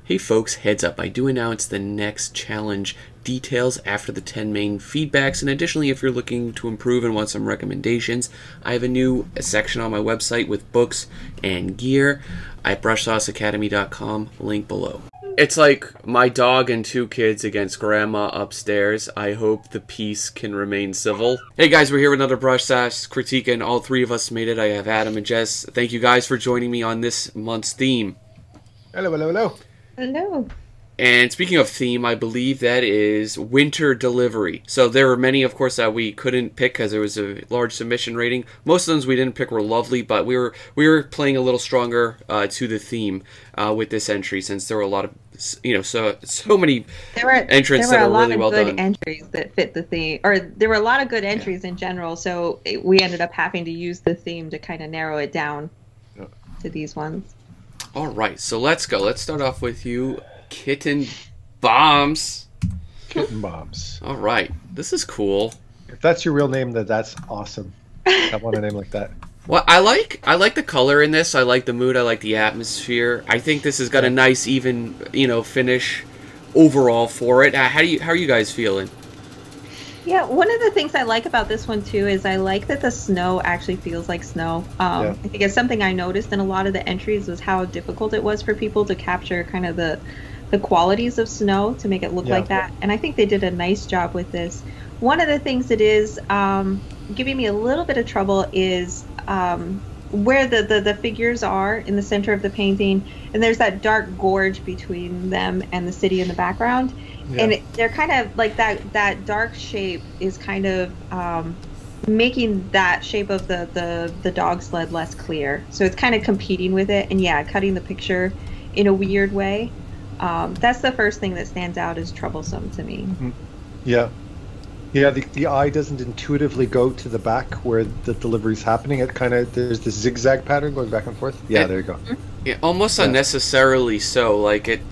Hey folks, heads up, I do announce the next challenge details after the 10 main feedbacks, and additionally if you're looking to improve and want some recommendations, I have a new section on my website with books and gear at brushsauceacademy.com, link below. It's like my dog and two kids against grandma upstairs. I hope the peace can remain civil. Hey guys, we're here with another Brush Sauce critique, and all three of us made it. I have Adam and Jess. Thank you guys for joining me on this month's theme. Hello, hello, hello. Hello. And speaking of theme, I believe that is winter delivery. So there were many, of course, that we couldn't pick because there was a large submission rating. Most of those we didn't pick were lovely, but we were playing a little stronger to the theme with this entry, since there were a lot of, you know, so many entrants that are really well done. There were a lot of good entries that fit the theme, or there were a lot of good entries in general. So we ended up having to use the theme to kind of narrow it down to these ones. All right, so let's go. Let's start off with you, Kitten Bombs. Kitten Bombs. All right, this is cool. If that's your real name, then that's awesome. I want a name like that. Well, I like the color in this. I like the mood. I like the atmosphere. I think this has got a nice, even, you know, finish overall for it. How are you guys feeling? Yeah, one of the things I like about this one too is I like that the snow actually feels like snow. I think it's something I noticed in a lot of the entries was how difficult it was for people to capture kind of the qualities of snow to make it look like that. And I think they did a nice job with this. One of the things that is giving me a little bit of trouble is where the figures are in the center of the painting, and there's that dark gorge between them and the city in the background. Yeah. And they're kind of like that dark shape is kind of making that shape of the dog sled less clear. So it's kind of competing with it, and yeah, cutting the picture in a weird way. That's the first thing that stands out as troublesome to me. Yeah. Yeah, the eye doesn't intuitively go to the back where the delivery's happening. It kind of, there's this zigzag pattern going back and forth. Yeah, there you go. Yeah, almost unnecessarily so. Like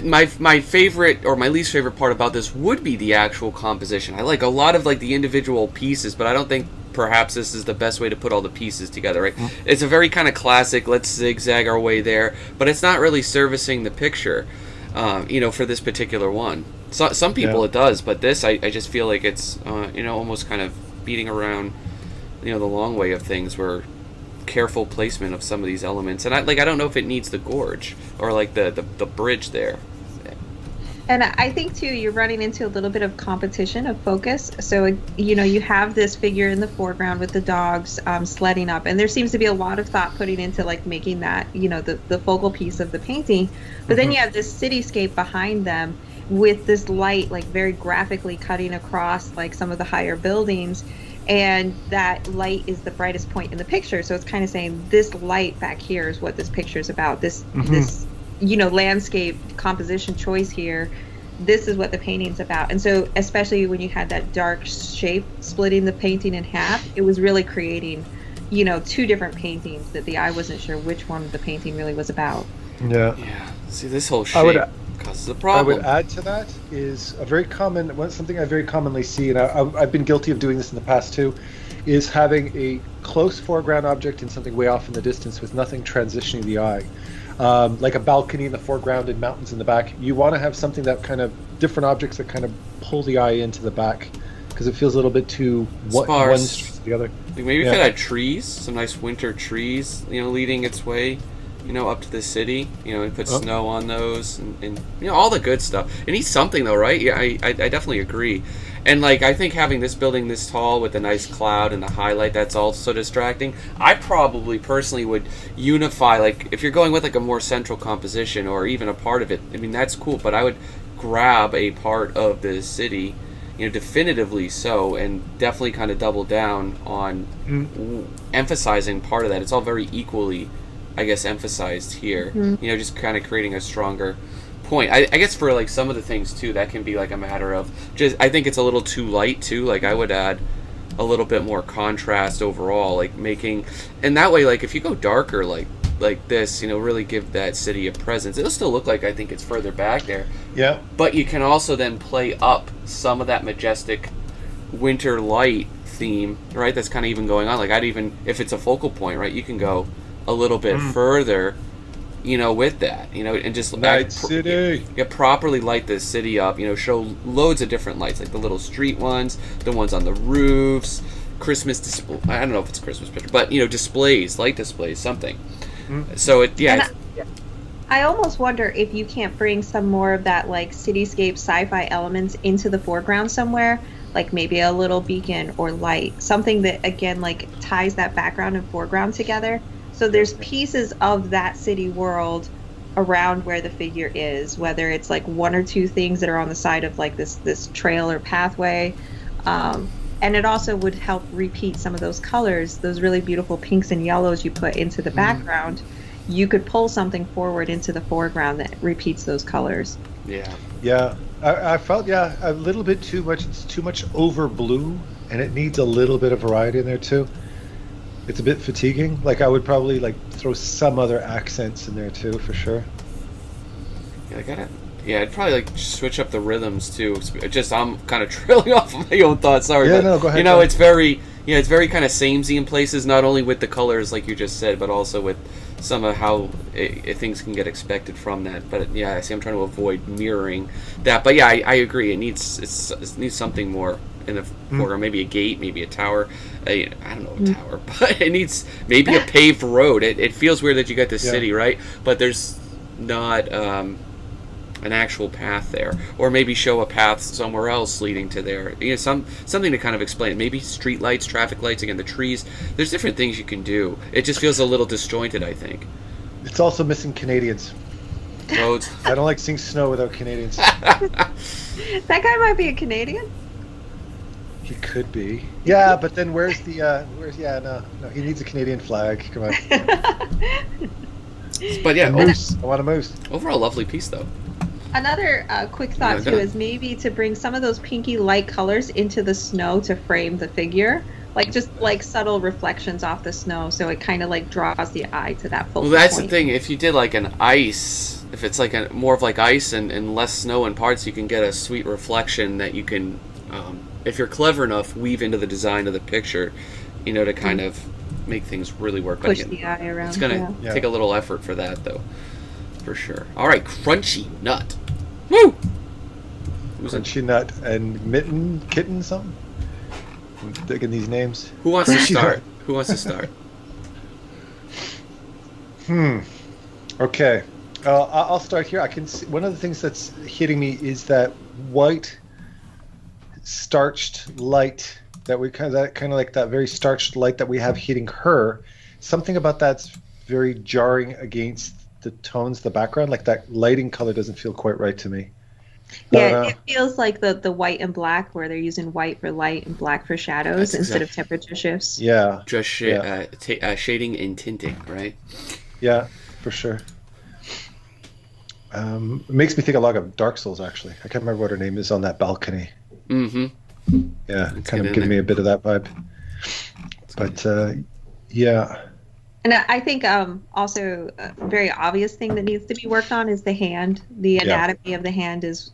my favorite or my least favorite part about this would be the actual composition. I like a lot of like the individual pieces, but I don't think perhaps this is the best way to put all the pieces together, right? It's a very kind of classic, let's zigzag our way there, but it's not really servicing the picture, you know, for this particular one. So, some people it does, but this, I just feel like it's, you know, almost kind of beating around, you know, the long way of things, where careful placement of some of these elements, and I don't know if it needs the gorge or like the bridge there. And I think too you're running into a little bit of competition of focus. So you know, you have this figure in the foreground with the dogs sledding up, and there seems to be a lot of thought putting into like making that, you know, the focal piece of the painting. But then you have this cityscape behind them with this light like very graphically cutting across like some of the higher buildings. And that light is the brightest point in the picture, so it's kind of saying this light back here is what this picture is about. This you know, landscape composition choice here. This is what the painting's about. And so, especially when you had that dark shape splitting the painting in half, it was really creating, you know, two different paintings that the eye wasn't sure which one the painting really was about. Yeah. See, this whole shape causes a problem. I would add to that is a very common, something I very commonly see, and I've been guilty of doing this in the past too, is having a close foreground object and something way off in the distance with nothing transitioning the eye. Like a balcony in the foreground and mountains in the back. You want to have something that kind of, different objects that kind of pull the eye into the back, because it feels a little bit too one street to the other. Like maybe if it had trees, some nice winter trees, you know, leading its way, you know, up to the city, you know, and put snow on those, and you know, all the good stuff. It needs something though, right? Yeah, I definitely agree. And like, I think having this building this tall with a nice cloud and the highlight, that's also distracting. I probably personally would unify, like if you're going with like a more central composition or even a part of it, I mean, that's cool, but I would grab a part of the city, you know, definitively so, and definitely kind of double down on emphasizing part of that. It's all very equally, I guess, emphasized here. You know, just kind of creating a stronger point. I guess for like some of the things too, that can be like a matter of just, I think it's a little too light too. Like I would add a little bit more contrast overall, like making, and that way, like if you go darker like this, you know, really give that city a presence. It'll still look like, I think it's further back there. Yeah. But you can also then play up some of that majestic winter light theme, right? That's kind of even going on. Like I'd even, if it's a focal point, right, you can go a little bit further with that, and just Night City. Properly light this city up, show loads of different lights, like the little street ones, the ones on the roofs, Christmas display. I don't know if it's a Christmas picture, but displays, light displays, something. So I almost wonder if you can't bring some more of that like cityscape sci-fi elements into the foreground somewhere, like maybe a little beacon or light, something that again like ties that background and foreground together. So there's pieces of that city world around where the figure is, whether it's like one or two things that are on the side of like this trail or pathway. And it also would help repeat some of those colors, those really beautiful pinks and yellows you put into the background. You could pull something forward into the foreground that repeats those colors. Yeah. I felt a little bit too much. It's too much over blue, and it needs a little bit of variety in there too. It's a bit fatiguing. Like I would probably like throw some other accents in there too, for sure. I'd probably like switch up the rhythms too. I'm kind of trailing off of my own thoughts. Sorry, but no, go ahead. it's very kind of samey in places. Not only with the colors, like you just said, but also with some of how things can get expected from that. But I see. I'm trying to avoid mirroring that. But I agree. It needs something more in the foreground. Maybe a gate, maybe a tower. I don't know a tower, but it needs maybe a paved road. It feels weird that you got the city right, but there's not an actual path there, or maybe show a path somewhere else leading to there. Something to kind of explain it. Maybe street lights, traffic lights, again the trees. There's different things you can do. It just feels a little disjointed, I think. It's also missing Canadians. Roads. I don't like seeing snow without Canadians. That guy might be a Canadian. He could be. Yeah, but then where's no, he needs a Canadian flag. Come on. But moose. I want a moose. Overall, lovely piece though. Another quick thought too is maybe to bring some of those pinky light colors into the snow to frame the figure, like just like subtle reflections off the snow, so it kind of like draws the eye to that focal point. Well, that's point. the thing. If you did like an ice, if it's like more of like ice and less snow in parts, you can get a sweet reflection that you can, if you're clever enough, weave into the design of the picture, to kind of make things really work. Push the eye around. It's gonna take a little effort for that though, for sure. All right, Crunchy Nut. Woo! Crunchy Nut and Kitten something? I'm digging these names. Who wants to start? Who wants to start? Okay. I'll start here. I can see one of the things that's hitting me is that white starched light that we kind of like that very starched light that we have hitting her. Something about that's very jarring against the tones, the background. Like that lighting color doesn't feel quite right to me. Yeah, it feels like the white and black, where they're using white for light and black for shadows instead of temperature shifts. Yeah, just shading and tinting, right? Yeah, for sure. It makes me think a lot of Dark Souls, actually. I can't remember what her name is on that balcony. Mm-hmm. Yeah, kind of giving me a bit of that vibe. But yeah. And I think also a very obvious thing that needs to be worked on is the hand. The anatomy of the hand is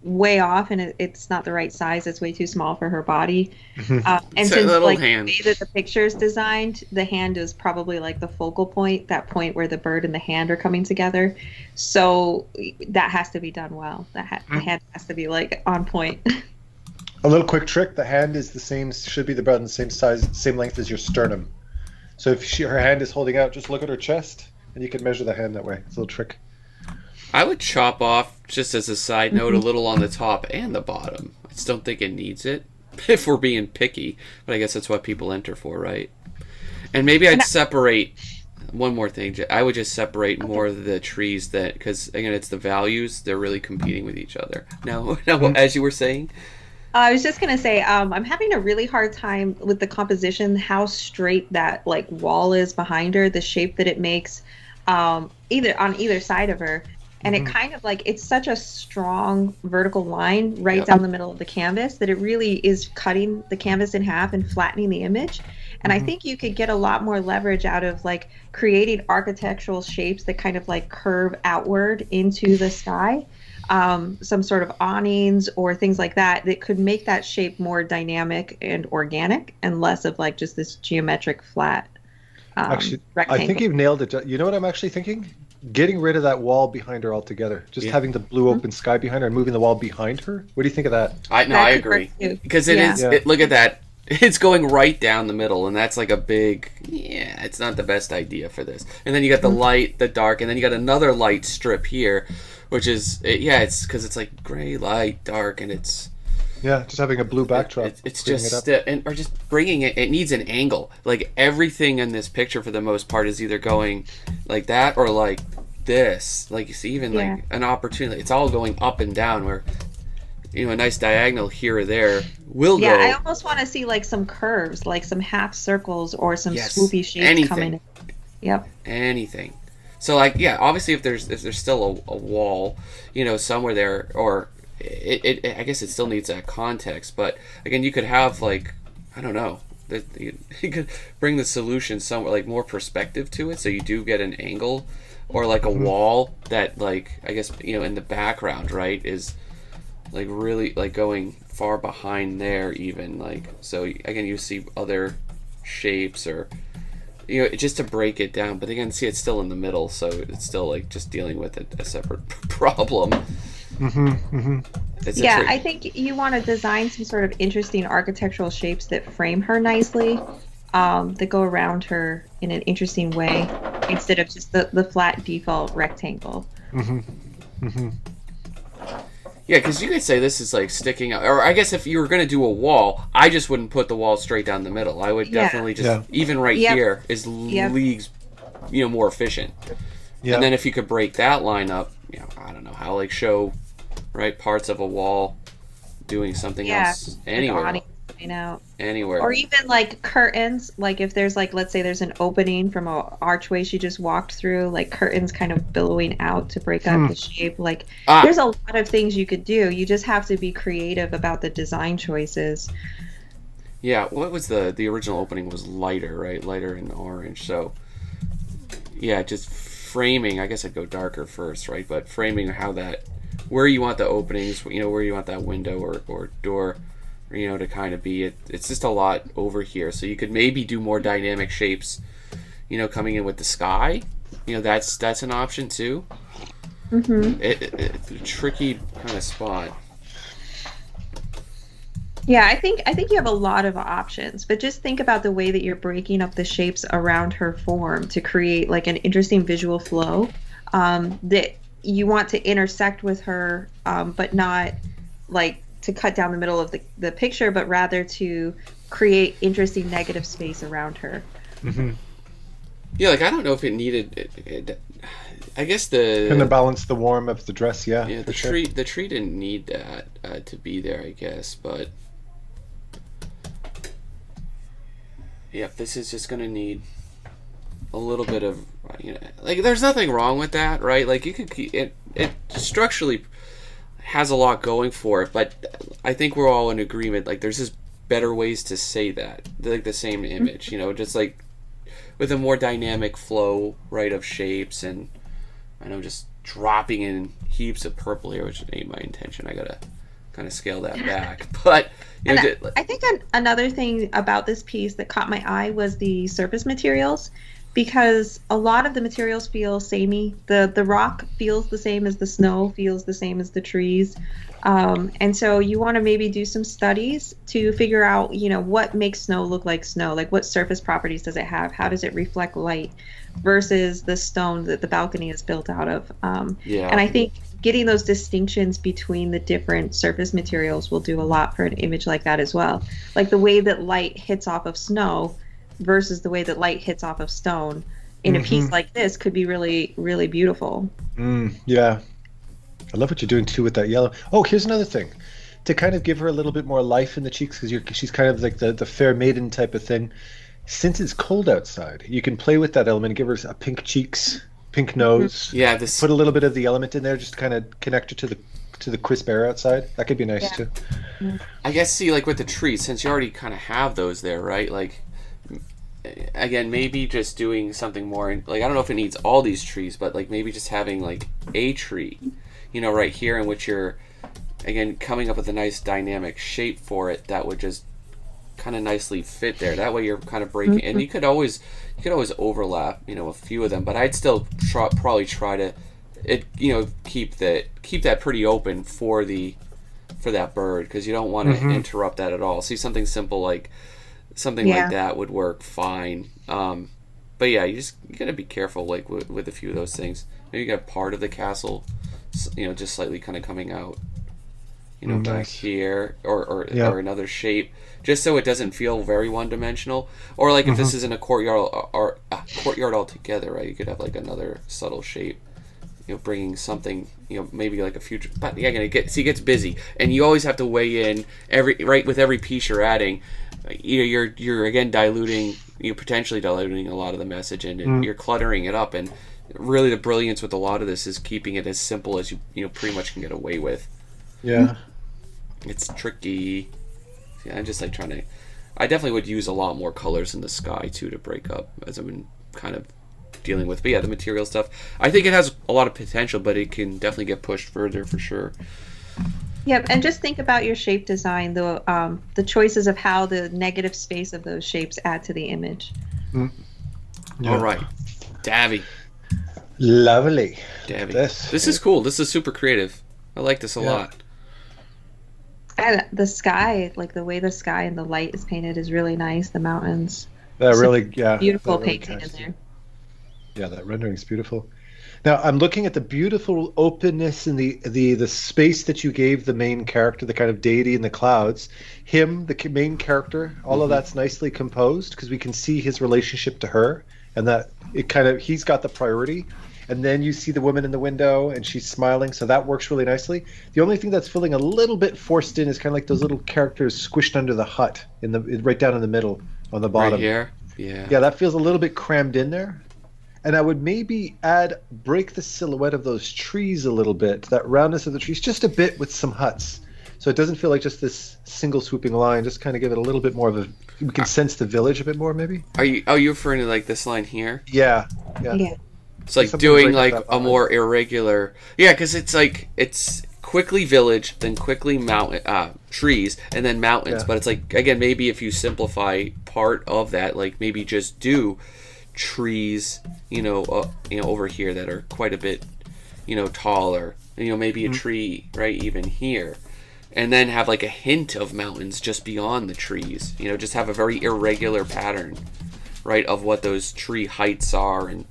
way off, and it's not the right size. It's way too small for her body. And since like the way that the picture is designed, the hand is probably like the focal point, that point where the bird and the hand are coming together. So that has to be done well. The hand has to be like on point. A little quick trick: the hand is the same, should be about the same size, same length as your sternum. So if her hand is holding out, just look at her chest, and you can measure the hand that way. It's a little trick. I would chop off, just as a side note, a little on the top and the bottom. I just don't think it needs it, if we're being picky. But I guess that's what people enter for, right? And maybe I'd separate, one more thing, I would just separate more of the trees that, because, again, it's the values, they're really competing with each other. Now as you were saying... I was just gonna say, I'm having a really hard time with the composition, how straight that like wall is behind her, the shape that it makes, either side of her, and it kind of like it's such a strong vertical line right down the middle of the canvas that it really is cutting the canvas in half and flattening the image. And I think you could get a lot more leverage out of like creating architectural shapes that kind of like curve outward into the sky. Some sort of awnings or things like that could make that shape more dynamic and organic and less of like just this geometric flat actually, rectangle. I think you've nailed it. You know what I'm actually thinking? getting rid of that wall behind her altogether. Just having the blue open sky behind her and moving the wall behind her. What do you think of that? I agree. Because it is. Look at that. It's going right down the middle, and that's like a big. Yeah, it's not the best idea for this. And then you got the light, the dark, and then you got another light strip here, which is it's because it's like gray, light, dark, and it's. Yeah, just having a blue backdrop. It's just or just bringing it. It needs an angle. Like everything in this picture, for the most part, is either going like that or like this. Like you see, even like an opportunity. It's all going up and down. Where a nice diagonal here or there will go. Yeah, I almost want to see like some curves, like some half circles or some swoopy shapes coming in. Yep. Anything. So like obviously if there's still a wall, somewhere there, or I guess it still needs that context. But again, you could have like I don't know. You could bring the solution somewhere like more perspective to it, so you do get an angle, or like a wall that like I guess in the background, right, is like really like going far behind there, even like so again you see other shapes or just to break it down. But again, see, it's still in the middle, so it's still like just dealing with a separate problem. I think you want to design some sort of interesting architectural shapes that frame her nicely, that go around her in an interesting way instead of just the flat default rectangle. Yeah, because you could say this is like sticking out. Or I guess if you were going to do a wall, I just wouldn't put the wall straight down the middle. I would definitely just, even right here, is leagues, more efficient. And then if you could break that line up, I don't know how, like show, right, parts of a wall doing something else anywhere. Anywhere. Or even like curtains, like if there's like, let's say there's an opening from a archway she just walked through, like curtains kind of billowing out to break up the shape. Like there's a lot of things you could do. You just have to be creative about the design choices. Yeah, what was the original opening was lighter, right? Lighter and orange. So yeah, just framing, I guess I'd go darker first, right? But framing where you want the openings, where you want that window or door, to kind of be it's just a lot over here. So you could maybe do more dynamic shapes, coming in with the sky. That's an option too. It's a tricky kind of spot. Yeah, I think you have a lot of options, but just think about the way that you're breaking up the shapes around her form to create like an interesting visual flow that you want to intersect with her, but not like to cut down the middle of the picture, but rather to create interesting negative space around her. Yeah, like I don't know if it needed. I guess kind of balance the warm of the dress. The tree didn't need that to be there, I guess. But yeah, this is just gonna need a little bit of like there's nothing wrong with that, right? Like you could keep it structurally has a lot going for it, but I think we're all in agreement. Like, there's just better ways to say that, like the same image, just like with a more dynamic flow, right, of shapes, and I know just dropping in heaps of purple here, which ain't my intention. I gotta kind of scale that back, but I think another thing about this piece that caught my eye was the surface materials. Because a lot of the materials feel samey. The rock feels the same as the snow, feels the same as the trees. And so you want to maybe do some studies to figure out, what makes snow look like snow? Like what surface properties does it have? How does it reflect light versus the stone that the balcony is built out of? And I think getting those distinctions between the different surface materials will do a lot for an image like that as well. Like the way that light hits off of snow versus the way that light hits off of stone in a piece like this could be really, really beautiful. Yeah. I love what you're doing too with that yellow. Oh, here's another thing. To kind of give her a little bit more life in the cheeks, because she's kind of like the fair maiden type of thing. Since it's cold outside, you can play with that element, give her a pink cheeks, pink nose. Yeah, put a little bit of the element in there just to kind of connect her to the crisp air outside. That could be nice too. I guess, see, like with the trees, since you already kind of have those there, right? Like, again, maybe just doing something more, like, I don't know if it needs all these trees, but like maybe just having like a tree, right here, in which you're, again, coming up with a nice dynamic shape for it that would just kind of nicely fit there. That way you're kind of breaking, and you could always overlap, a few of them. But I'd still probably try to, keep that pretty open for that bird, because you don't want to interrupt that at all. See, something simple like like that would work fine. But yeah, you gotta be careful, like with a few of those things. Maybe you got part of the castle, just slightly kind of coming out, back here, or another shape, just so it doesn't feel very one-dimensional. Or like if this isn't a courtyard or a courtyard altogether, right? You could have like another subtle shape, bringing something, maybe like a future. But yeah, it gets busy, and you always have to weigh in with every piece you're adding. You're again diluting, potentially diluting a lot of the message, and you're cluttering it up. And really, the brilliance with a lot of this is keeping it as simple as you pretty much can get away with. Yeah, it's tricky. Yeah, I'm just like trying to. I definitely would use a lot more colors in the sky too to break up, as I've been kind of dealing with. But yeah, the material stuff, I think it has a lot of potential, but it can definitely get pushed further for sure. Yep, and just think about your shape design, the choices of how the negative space of those shapes add to the image. Yeah. All right, Davy. Lovely. Davy. This is cool. This is super creative. I like this a lot. And the sky, like the way the sky and the light is painted, is really nice. The mountains. Beautiful painting in there. Yeah, that rendering is beautiful. Now I'm looking at the beautiful openness and the space that you gave the main character, the kind of deity in the clouds. Him, the main character, all of that's nicely composed, because we can see his relationship to her, and that he's got the priority. And then you see the woman in the window, and she's smiling, so that works really nicely. The only thing that's feeling a little bit forced in is kind of like those little characters squished under the hut right down in the middle on the bottom. Right here, yeah. Yeah, that feels a little bit crammed in there. And I would maybe break the silhouette of those trees a little bit, that roundness of the trees, just a bit with some huts. So it doesn't feel like just this single swooping line, just kind of give it a little bit more of we can sense the village a bit more, maybe. Are you referring to like this line here? Yeah. It's like doing like a more irregular, because it's quickly village, then quickly mountain, trees, and then mountains. But it's like, again, maybe if you simplify part of that, like maybe just do trees, over here that are quite a bit, taller. Maybe a tree right even here, and then have like a hint of mountains just beyond the trees. Just have a very irregular pattern, right, of what those tree heights are, and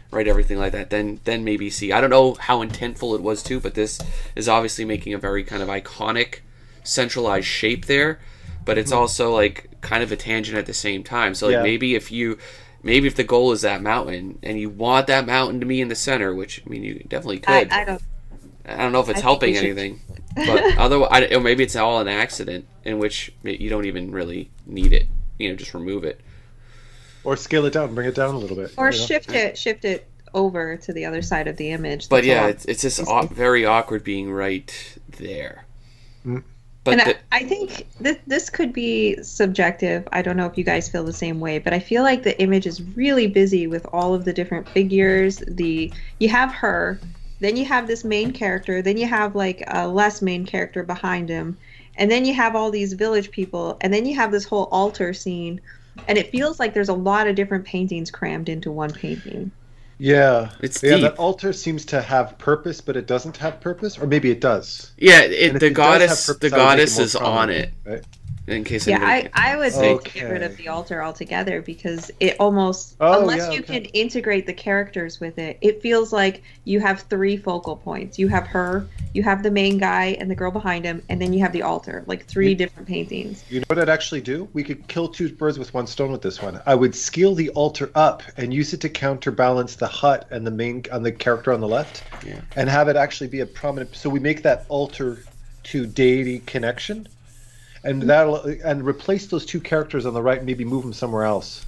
right, everything like that. Then maybe see. I don't know how intentful it was too, but this is obviously making a very kind of iconic, centralized shape there. But it's also like kind of a tangent at the same time. So like maybe if the goal is that mountain, and you want that mountain to be in the center, which I mean you definitely could. I don't know if it's helping anything, but otherwise, or maybe it's all an accident in which you don't even really need it. Just remove it. Or scale it down, bring it down a little bit. Or shift it over to the other side of the image. But it's just very awkward being right there. But I think this could be subjective. I don't know if you guys feel the same way, but I feel like the image is really busy with all of the different figures. You have her, then you have this main character, then you have like a less main character behind him, and then you have all these village people, and then you have this whole altar scene. And it feels like there's a lot of different paintings crammed into one painting. Yeah. It's deep. That altar seems to have purpose, but it doesn't have purpose. Or maybe it does. Yeah, the goddess is on it. Right? In case I would say to get rid of the altar altogether, because it almost, unless you can integrate the characters with it, it feels like you have three focal points. You have her, you have the main guy and the girl behind him, and then you have the altar, like three different paintings. You know what I'd actually do? We could kill two birds with one stone with this one. I would scale the altar up and use it to counterbalance the hut and the character on the left, and have it actually be a prominent. So we make that altar to deity connection. And replace those two characters on the right, and maybe move them somewhere else,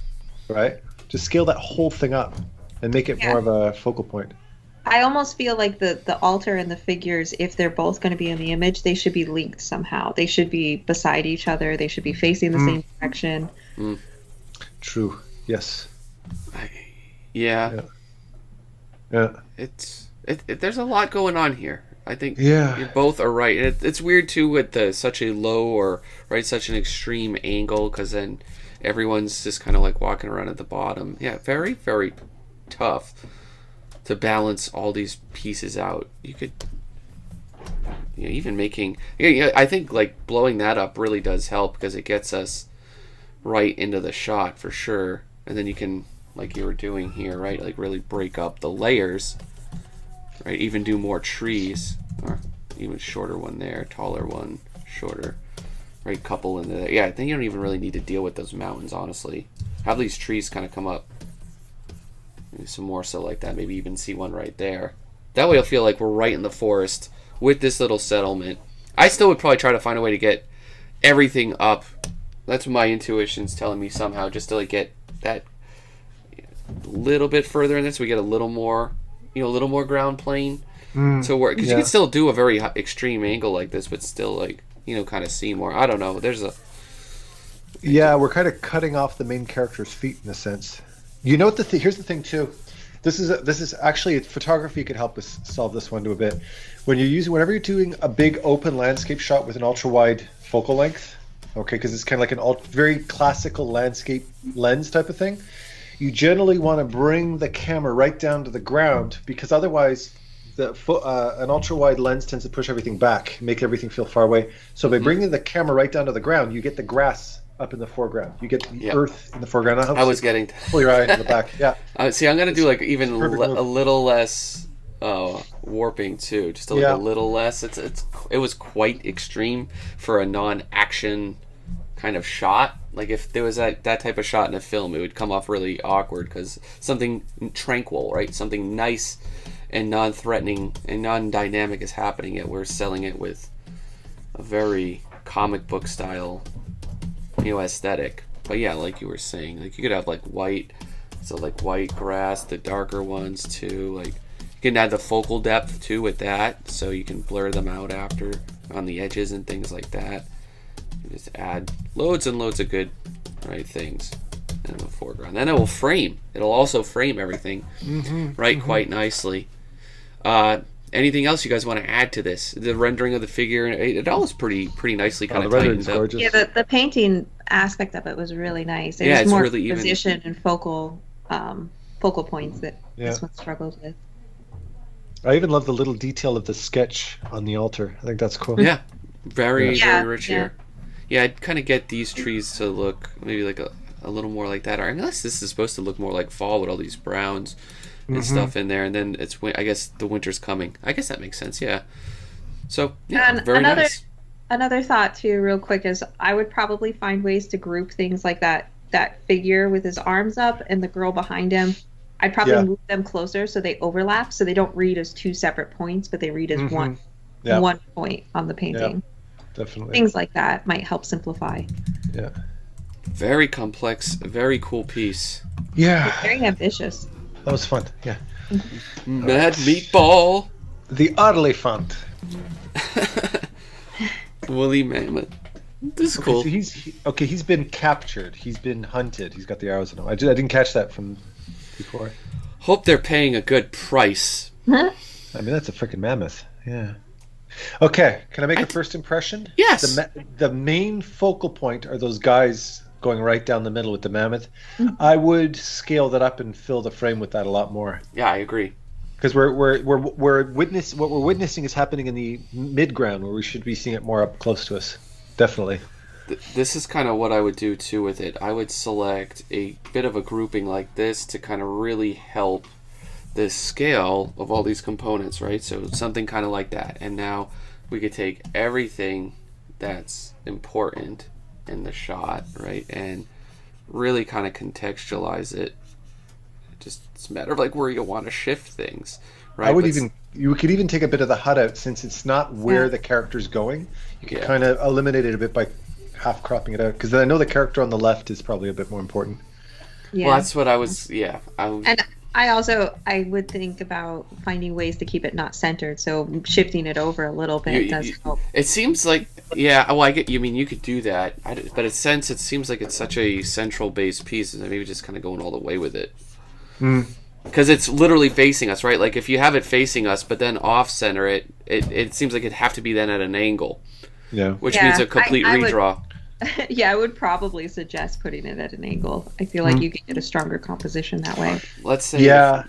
right? Just scale that whole thing up and make it more of a focal point. I almost feel like the altar and the figures, if they're both going to be in the image, they should be linked somehow. They should be beside each other. They should be facing the same direction. True. Yes. Yeah. There's a lot going on here. I think Yeah. you both are right. And it's weird too with such a low or such an extreme angle, because then everyone's just kind of like walking around at the bottom. Yeah, very, very tough to balance all these pieces out. You could, even making, I think like blowing that up really does help, because it gets us right into the shot for sure. And then you can, like you were doing here, right, like really break up the layers, right, even do more trees, or even shorter one there, taller one, shorter, right, couple in there. Yeah, I think you don't even really need to deal with those mountains, honestly. Have these trees kind of come up, maybe some more so like that, maybe even see one right there. That way you'll feel like we're right in the forest with this little settlement. I still would probably try to find a way to get everything up. That's what my intuition's telling me somehow, just to like get that little bit further in this, we get a little more, a little more ground plane to work, because you can still do a very extreme angle like this, but still like, kind of see more. I don't know. There's a we're kind of cutting off the main character's feet in a sense. You know what here's the thing too. This is actually photography could help us solve this one to a bit. Whenever you're doing a big open landscape shot with an ultra wide focal length, okay, because it's kind of like an very classical landscape lens type of thing. You generally want to bring the camera right down to the ground, because otherwise an ultra-wide lens tends to push everything back, make everything feel far away. So by bringing the camera right down to the ground, you get the grass up in the foreground. You get the earth in the foreground. I was getting... Pull your eye in the back. Yeah. See, I'm going to do like even a little less warping too. Just a little less. It was quite extreme for a non-action kind of shot. Like if there was that type of shot in a film, it would come off really awkward, because something tranquil, right? Something nice and non-threatening and non-dynamic is happening, yet we're selling it with a very comic book style, aesthetic. But yeah, like you were saying, like you could have like white, so like white grass, the darker ones too. Like you can add the focal depth too with that, so you can blur them out after on the edges and things like that. Just add loads and loads of good things in the foreground. Then it will frame. It'll also frame everything quite nicely. Anything else you guys want to add to this? The rendering of the figure, it all is pretty nicely kind of tightened up. Gorgeous. Yeah, the painting aspect of it was really nice. It's more really even. Position and focal points that this one struggled with. I even love the little detail of the sketch on the altar. I think that's cool. Yeah, very rich here. Yeah, I'd kind of get these trees to look maybe like a little more like that, or unless this is supposed to look more like fall with all these browns and stuff in there, and then I guess the winter's coming. I guess that makes sense, yeah. So, yeah, very nice. Another thought, too, real quick, is I would probably find ways to group things like that figure with his arms up and the girl behind him. I'd probably move them closer so they overlap, so they don't read as two separate points, but they read as one point on the painting. Yeah. Definitely. Things like that might help simplify. Yeah. Very complex, very cool piece. Yeah. Very ambitious. That was fun. Yeah. Mad Meatball. The Elephant. Woolly Mammoth. This is cool. So he's been captured. He's been hunted. He's got the arrows in him. I didn't catch that from before. Hope they're paying a good price. I mean, that's a freaking mammoth. Yeah. Okay, can I make a first impression? Yes. The main focal point are those guys going right down the middle with the mammoth. I would scale that up and fill the frame with that a lot more. Yeah, I agree. Because what we're witnessing is happening in the midground, where we should be seeing it more up close to us. Definitely. This is kind of what I would do too with it. I would select a bit of a grouping like this to kind of really help this scale of all these components, right? So something kind of like that. And now we could take everything that's important in the shot, right, and really kind of contextualize it. It's a matter of like where you want to shift things, right? You could even take a bit of the HUD out, since it's not where the character's going. You could kind of eliminate it a bit by half cropping it out, because then I know the character on the left is probably a bit more important. Yeah. Well, that's what I was. Yeah. And I would think about finding ways to keep it not centered, so shifting it over a little bit does help. It seems like, well, I get you. I mean, you could do that, but it seems like it's such a central base piece, and maybe just kind of going all the way with it. because it's literally facing us, right? Like if you have it facing us, but then off center it, it seems like it'd have to be then at an angle. Yeah. Which means a complete redraw. Yeah, I would probably suggest putting it at an angle. I feel like you can get a stronger composition that way. Let's say. Yeah.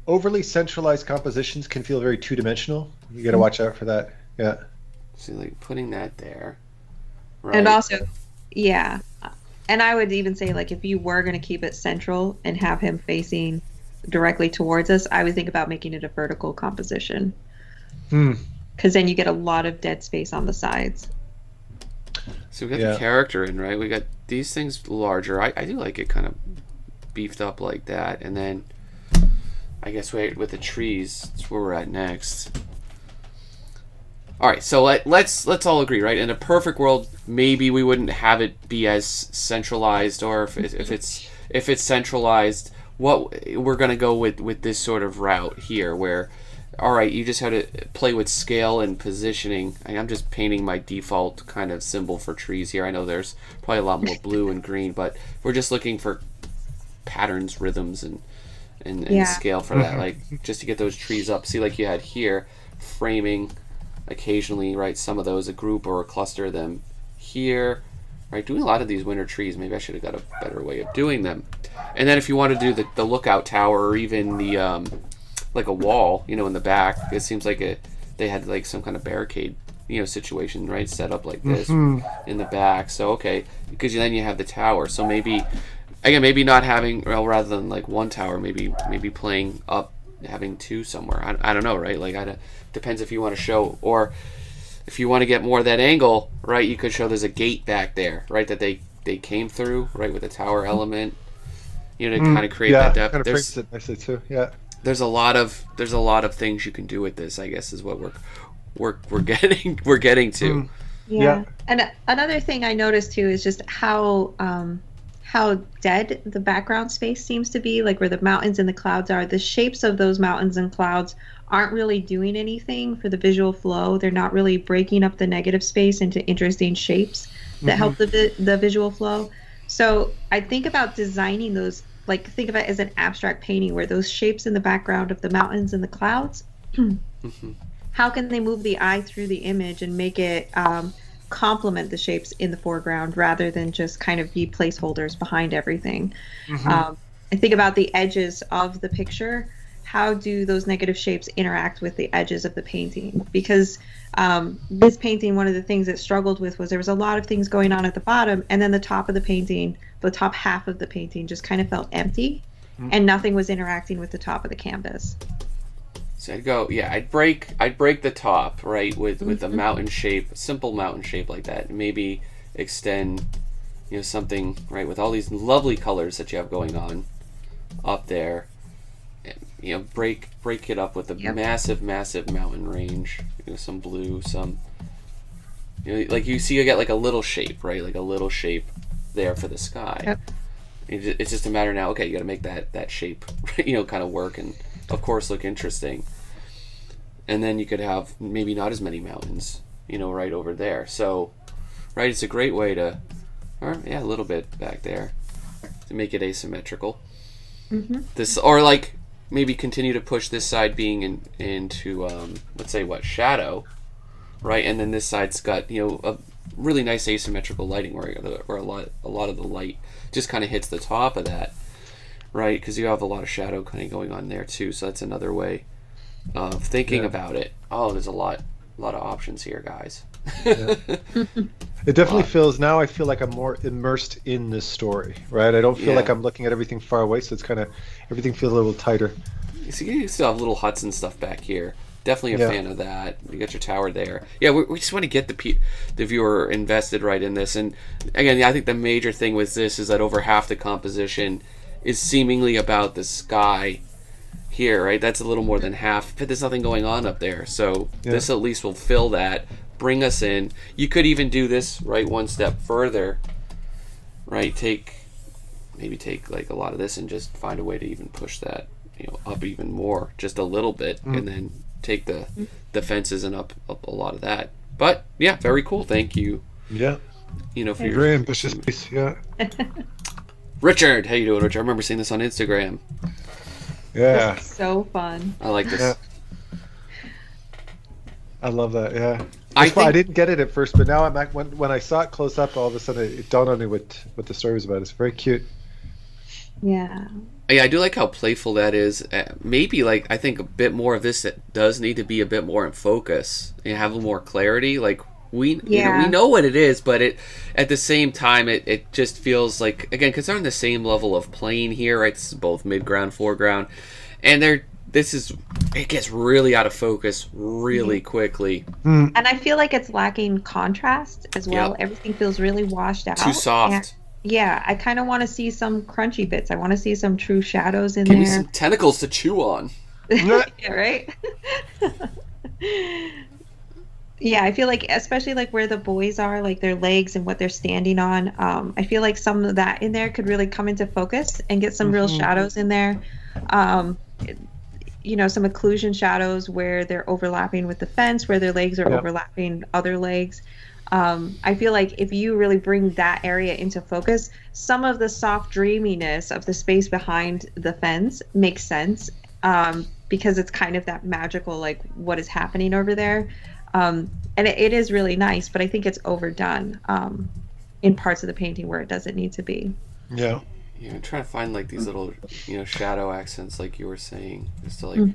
Overly centralized compositions can feel very two-dimensional. You got to watch out for that. Yeah. See, like putting that there. Right. And also, yeah. And I would even say, like, if you were going to keep it central and have him facing directly towards us, I would think about making it a vertical composition. Because then you get a lot of dead space on the sides. So we got the character in, right? We got these things larger. I do like it kind of beefed up like that. And then I guess with the trees, that's where we're at next. All right, so let's all agree, right? In a perfect world, maybe we wouldn't have it be as centralized, or if it's centralized, what we're gonna go with this sort of route here, where, all right, you just have to play with scale and positioning. I'm just painting my default kind of symbol for trees here. I know there's probably a lot more blue and green, but we're just looking for patterns, rhythms, and scale for that, like just to get those trees up. See, like you had here, framing. Occasionally, right, some of those, a group or a cluster of them here, right, doing a lot of these winter trees. Maybe I should have got a better way of doing them. And then if you want to do the lookout tower, or even the like a wall, you know, in the back, it seems like they had like some kind of barricade, you know, situation, right, set up like this in the back. So okay, because then you have the tower. So maybe again, maybe not having, well, rather than like one tower, maybe playing up, having two somewhere. I don't know, right? Like depends if you want to show, or if you want to get more of that angle, right, you could show there's a gate back there, right, that they came through, right, with the tower element, you know, to kind of create that depth. Kind of frames it nicely too. Yeah. There's a lot of things you can do with this, I guess, is what we're getting to. Yeah. And another thing I noticed too is just how dead the background space seems to be, like where the mountains and the clouds are. The shapes of those mountains and clouds aren't really doing anything for the visual flow. They're not really breaking up the negative space into interesting shapes that help the visual flow. So I think about designing those, like think of it as an abstract painting where those shapes in the background of the mountains and the clouds, how can they move the eye through the image and make it complement the shapes in the foreground rather than just kind of be placeholders behind everything. I think about the edges of the picture. How do those negative shapes interact with the edges of the painting? Because this painting, one of the things it struggled with was there was a lot of things going on at the bottom, and then the top of the painting, the top half of the painting just kind of felt empty, and nothing was interacting with the top of the canvas. So I'd break the top, right, with a mountain shape, a simple mountain shape like that, and maybe extend, you know, something, right, with all these lovely colors that you have going on up there. And, you know, break it up with a massive mountain range, you know, some blue, some, you know, like you see, you get like a little shape, right, like a little shape there for the sky. It's just a matter now, okay, you got to make that shape, you know, kind of work and of course look interesting. And then you could have maybe not as many mountains, you know, right over there. So, right, it's a great way to, or a little bit back there to make it asymmetrical. This, or like maybe continue to push this side being into let's say shadow, right, and then this side's got, you know, a really nice asymmetrical lighting where a lot of the light just kind of hits the top of that, right, because you have a lot of shadow kind of going on there too. So that's another way of thinking about it. Oh, there's a lot of options here, guys. It definitely feels, now I feel like I'm more immersed in this story, right? I don't feel like I'm looking at everything far away, so it's kind of, everything feels a little tighter. You see, you still have little huts and stuff back here. Definitely a fan of that. You got your tower there. Yeah, we just want to get the viewer invested right in this. And again, I think the major thing with this is that over half the composition is seemingly about the sky here, right? That's a little more than half, but there's nothing going on up there. So this at least will fill that, bring us in. You could even do this, right, one step further, right? Maybe take like a lot of this and just find a way to even push that, you know, up even more, just a little bit, and then take the fences and up a lot of that. But yeah, very cool. Thank you. Yeah. You know, for your very ambitious piece. Yeah. Richard, how you doing, Richard? I remember seeing this on Instagram. This Yeah. is so fun. I like this. Yeah. I love that. Yeah. I I think didn't get it at first, but now when I saw it close up, all of a sudden it dawned on me what the story was about. It's very cute. Yeah. Yeah, I do like how playful that is. Maybe like I think a bit more of this that does need to be a bit more in focus and have a little more clarity. Like we we know what it is, but it at the same time it just feels like, again, because they're on the same level of plane here, right? This is both mid-ground, foreground, and it gets really out of focus really quickly. And I feel like it's lacking contrast as well. Yep. Everything feels really washed out. Too soft. And yeah, I kind of want to see some crunchy bits. I want to see some true shadows in Give me there. some tentacles to chew on. Yeah, right? Yeah, I feel like, especially like where the boys are, like their legs and what they're standing on, I feel like some of that in there could really come into focus and get some real shadows in there. You know, some occlusion shadows where they're overlapping with the fence, where their legs are overlapping other legs. I feel like if you really bring that area into focus, some of the soft dreaminess of the space behind the fence makes sense, because it's kind of that magical, like, what is happening over there. And it is really nice, but I think it's overdone in parts of the painting where it doesn't need to be. Yeah. Yeah, I'm trying to find like these little, shadow accents, like you were saying, just to like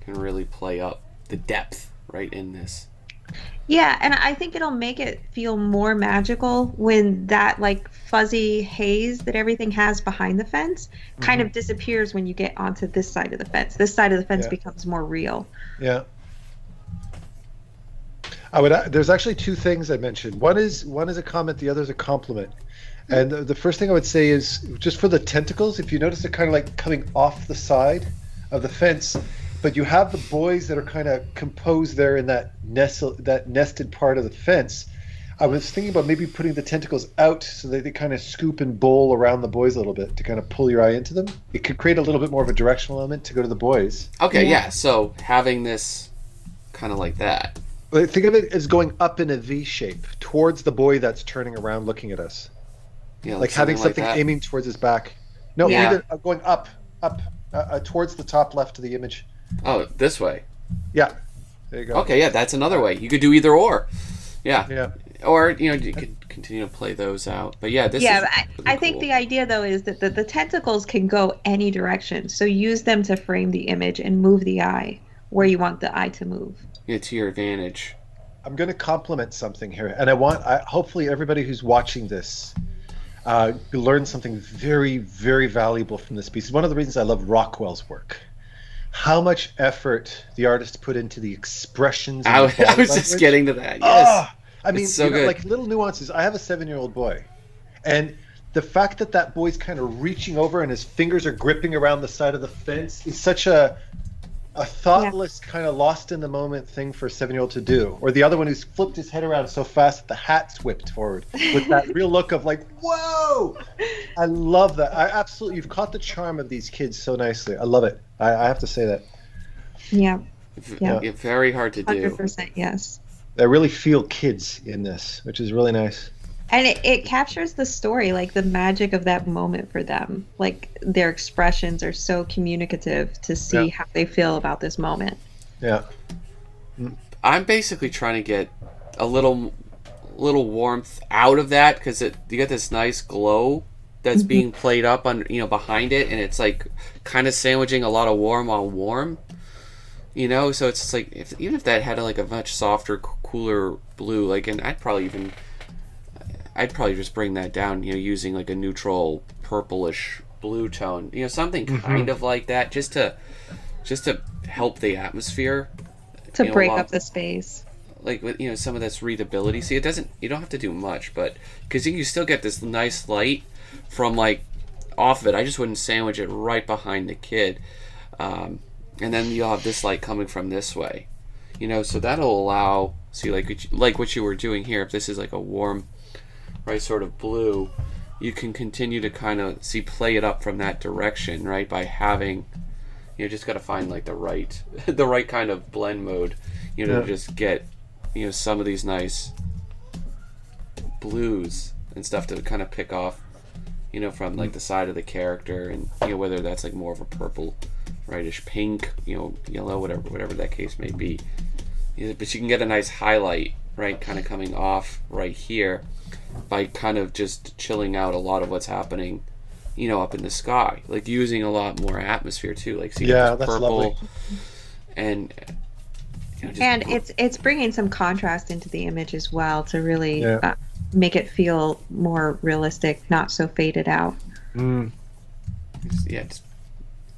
can really play up the depth right in this. Yeah, and I think it'll make it feel more magical when that like fuzzy haze that everything has behind the fence kind of disappears when you get onto this side of the fence. This side of the fence becomes more real. Yeah. There's actually two things I mentioned. One is a comment, the other is a compliment. And the first thing I would say is, just for the tentacles, if you notice, they're kind of like coming off the side of the fence, but you have the boys that are kind of composed there in that nested part of the fence. I was thinking about maybe putting the tentacles out so that they kind of scoop and bowl around the boys a little bit to kind of pull your eye into them. It could create a little bit more of a directional element to go to the boys. Okay, yeah. So having this kind of like that. Think of it as going up in a V shape towards the boy that's turning around looking at us. Yeah, like having something like aiming towards his back. No, either going up towards the top left of the image. Oh, this way. Yeah, there you go. Okay, yeah, that's another way. You could do either or. Yeah. Yeah. Or you could continue to play those out. But yeah, this. Yeah, is but I think the idea though is that the tentacles can go any direction. So use them to frame the image and move the eye where you want the eye to move. Yeah, to your advantage. I'm going to compliment something here, and hopefully everybody who's watching this learn something very, very valuable from this piece. One of the reasons I love Rockwell's work. How much effort the artist put into the expressions. I was just getting to that. Yes. I mean, so good. Like little nuances. I have a 7-year-old boy, and the fact that boy's kind of reaching over and his fingers are gripping around the side of the fence is such a thoughtless, kind of lost in the moment thing for a 7-year-old to do. Or the other one who's flipped his head around so fast that the hat's whipped forward with that real look of like, whoa! I love that. You've caught the charm of these kids so nicely. I love it. I have to say that. Yeah. Very hard to do. 100% yes. I really feel kids in this, which is really nice. And it captures the story, like the magic of that moment for them. Like their expressions are so communicative to see how they feel about this moment. Yeah. I'm basically trying to get a little warmth out of that, because you get this nice glow that's being played up on behind it, and it's like kind of sandwiching a lot of warm on warm. So it's just like even if that had like a much softer, cooler blue, like, and I'd probably just bring that down, using like a neutral purplish blue tone, something kind of like that, just to help the atmosphere, to break up the space, like with some of this readability. See, you don't have to do much, but because you still get this nice light from like off of it. I just wouldn't sandwich it right behind the kid, and then you'll have this light coming from this way, so that'll allow, see, like what you were doing here. If this is like a warm, right, sort of blue, you can continue to kind of play it up from that direction, right, by having, just got to find like the right kind of blend mode, to just get, some of these nice blues and stuff to kind of pick off, from like the side of the character, and whether that's like more of a purple rightish pink, you know, yellow, whatever that case may be. Yeah, but you can get a nice highlight, right, kind of coming off right here by kind of just chilling out a lot of what's happening, you know, up in the sky, like using a lot more atmosphere too, like seeing this that's purple lovely. and you know, And it's bringing some contrast into the image as well to really make it feel more realistic, not so faded out. Yeah,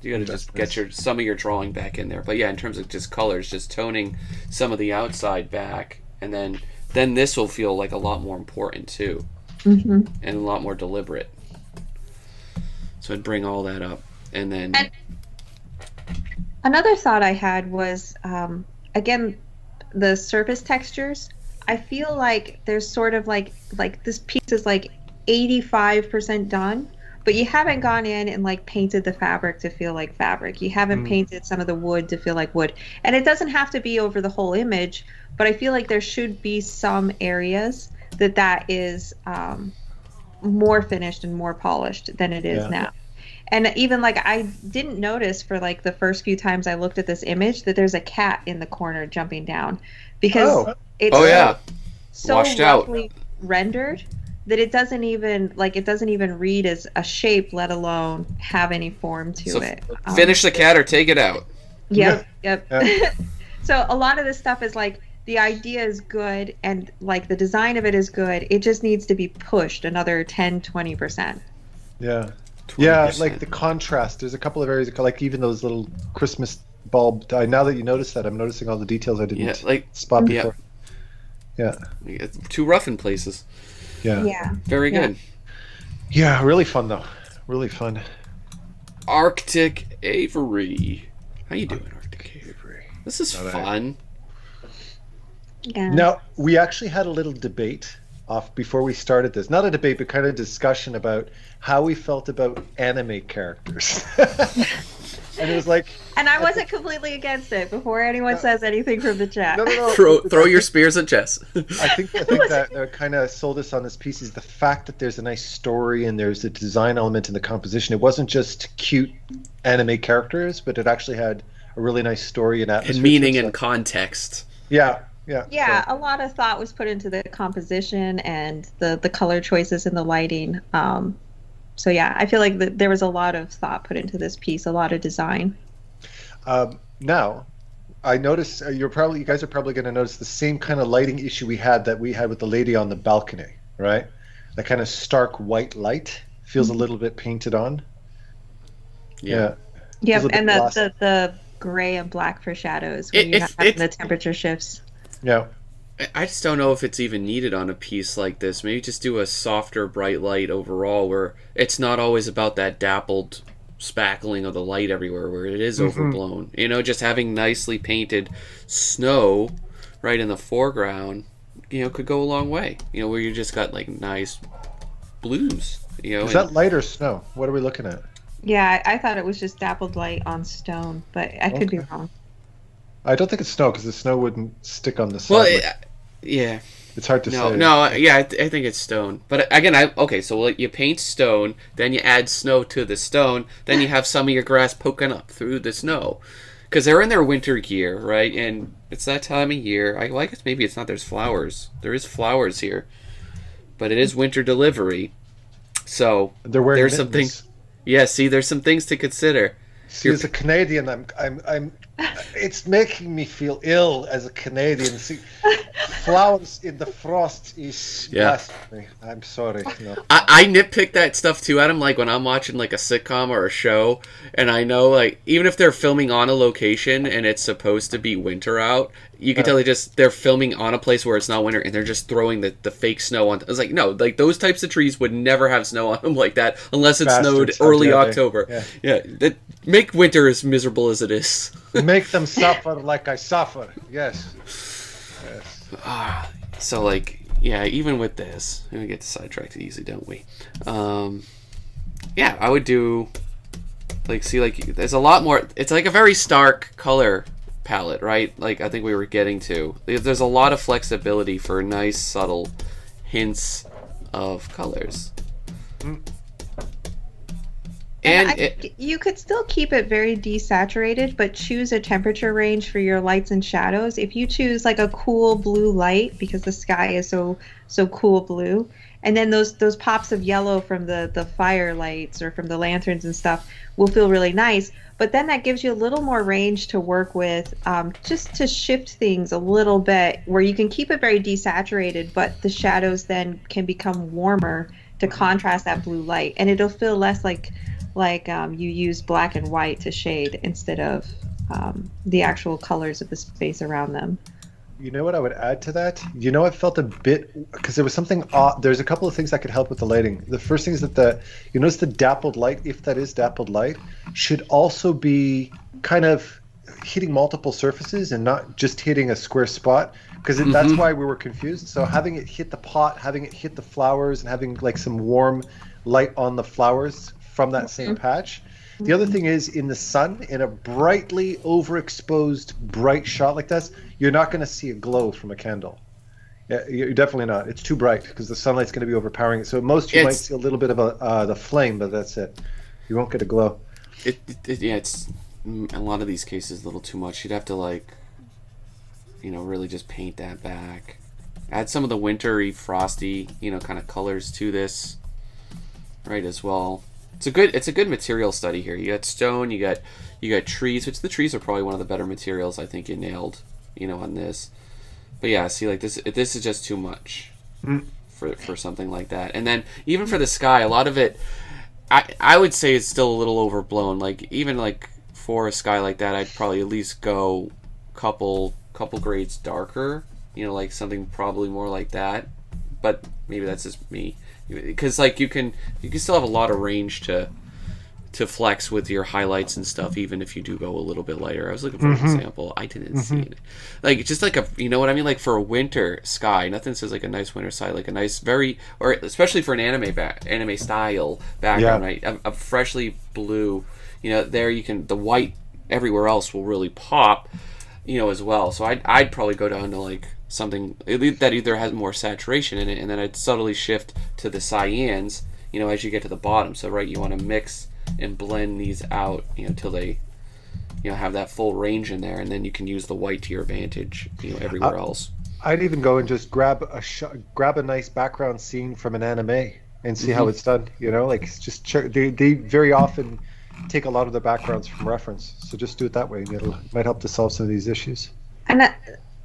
you got to just get some of your drawing back in there. But yeah, in terms of just colors, just toning some of the outside back, and then this will feel like a lot more important too, and a lot more deliberate. So I'd bring all that up, and then another thought I had was again, the surface textures. I feel like there's sort of like this piece is like 85% done, but you haven't gone in and like painted the fabric to feel like fabric. You haven't painted some of the wood to feel like wood. And it doesn't have to be over the whole image, but I feel like there should be some areas that is more finished and more polished than it is now. And even like I didn't notice for like the first few times I looked at this image that there's a cat in the corner jumping down, because it's so roughly rendered that it doesn't even read as a shape, let alone have any form to it. Finish the cat or take it out. Yep. So a lot of this stuff is like the idea is good and like the design of it is good. It just needs to be pushed another 10-20%. Yeah. 20%. Yeah, like the contrast. There's a couple of areas, like even those little Christmas bulb. Now that you notice that, I'm noticing all the details I didn't spot before. Yeah. It's too rough in places. Yeah. Very good. Yeah, really fun though. Really fun. Arctic Avery. How you doing, Arctic Avery? This is fun. Yeah. Now, we actually had a little debate off before we started this. Not a debate, but kind of discussion about how we felt about anime characters. And it was like, and I wasn't completely against it before anyone says anything from the chat. No. Throw your spears at Jess. I think that kind of sold us on this piece is the fact that there's a nice story and there's a design element in the composition. It wasn't just cute anime characters, but it actually had a really nice story and atmosphere. And meaning and context. Yeah. A lot of thought was put into the composition and the color choices and the lighting. So yeah, I feel like there was a lot of thought put into this piece, a lot of design. Now, I noticed you guys are probably going to notice the same kind of lighting issue we had with the lady on the balcony, right? That kind of stark white light feels a little bit painted on. Yeah. Yep, and the gray and black for shadows when you have the temperature shifts. Yeah. I just don't know if it's even needed on a piece like this. Maybe just do a softer, bright light overall where it's not always about that dappled spackling of the light everywhere where it is overblown. You know, just having nicely painted snow right in the foreground, you know, could go a long way. You know, where you just got like nice blues. You know, is that light or snow? What are we looking at? Yeah, I thought it was just dappled light on stone, but I could be wrong. I don't think it's snow because the snow wouldn't stick on the side. Well, yeah. It's hard to say. No, yeah, I think it's stone. But again, so you paint stone, then you add snow to the stone, then you have some of your grass poking up through the snow. Because they're in their winter gear, right? And it's that time of year. I guess maybe it's not there's flowers. There is flowers here. But it is winter delivery. So they're wearing there's some things. Yeah, see, there's some things to consider. See, as a Canadian, I'm it's making me feel ill as a Canadian. See, flowers in the frost is blasphemy. I'm sorry. No. I nitpick that stuff too, Adam. Like when I'm watching like a sitcom or a show, and I know like even if they're filming on a location and it's supposed to be winter out, you can tell they're filming on a place where it's not winter and they're just throwing the fake snow on. It's like no, like those types of trees would never have snow on them like that unless it snowed early October. That make winter as miserable as it is. Make them suffer like I suffer. Yes. So like even with this, we get sidetracked easily, don't we? I would do there's a lot more. It's like a very stark color palette, right? Like I think we were getting to. There's a lot of flexibility for nice subtle hints of colors. And you could still keep it very desaturated, but choose a temperature range for your lights and shadows. If you choose like a cool blue light, because the sky is so cool blue, and then those pops of yellow from the firelights or from the lanterns and stuff will feel really nice. But then that gives you a little more range to work with, just to shift things a little bit, where you can keep it very desaturated, but the shadows then can become warmer to contrast that blue light, and it'll feel less like you use black and white to shade instead of the actual colors of the space around them. You know what I would add to that? You know, I felt a bit, because there was something odd. There's a couple of things that could help with the lighting. The first thing is that you notice the dappled light, if that is dappled light, should also be kind of hitting multiple surfaces and not just hitting a square spot, because that's why we were confused. So having it hit the pot, having it hit the flowers, and having like some warm light on the flowers from that same patch. The other thing is, in the sun, in a brightly overexposed bright shot like this, you're not going to see a glow from a candle. Yeah, you're definitely not. It's too bright because the sunlight's going to be overpowering it. So at most you might see a little bit of the flame, but that's it. You won't get a glow. It's in a lot of these cases a little too much. You'd have to, like, you know, really just paint that back. Add some of the wintry, frosty, you know, kind of colors to this, right, as well. It's a good material study here. You got stone, you got trees, which the trees are probably one of the better materials I think you nailed, you know, on this. But yeah, see, like this is just too much for something like that. And then even for the sky, a lot of it, I would say it's still a little overblown. Like even like for a sky like that, I'd probably at least go couple grades darker. You know, like something probably more like that. But maybe that's just me. Because like you can still have a lot of range to flex with your highlights and stuff, even if you do go a little bit lighter. I was looking for an example. I didn't see it. Like just like you know what I mean? Like for a winter sky, nothing says like a nice winter sky, like a nice or especially for an anime style background, right? A freshly blue, you know, there you can, the white everywhere else will really pop, you know, as well. So I'd probably go down to like something that either has more saturation in it, and then I'd subtly shift to the cyans, you know, as you get to the bottom. So right, you want to mix and blend these out, you know, till they, you know, have that full range in there, and then you can use the white to your advantage, you know, everywhere else. I'd even go and just grab a nice background scene from an anime and see how it's done. You know, like it's just they very often take a lot of the backgrounds from reference, so just do it that way, and it might help to solve some of these issues. And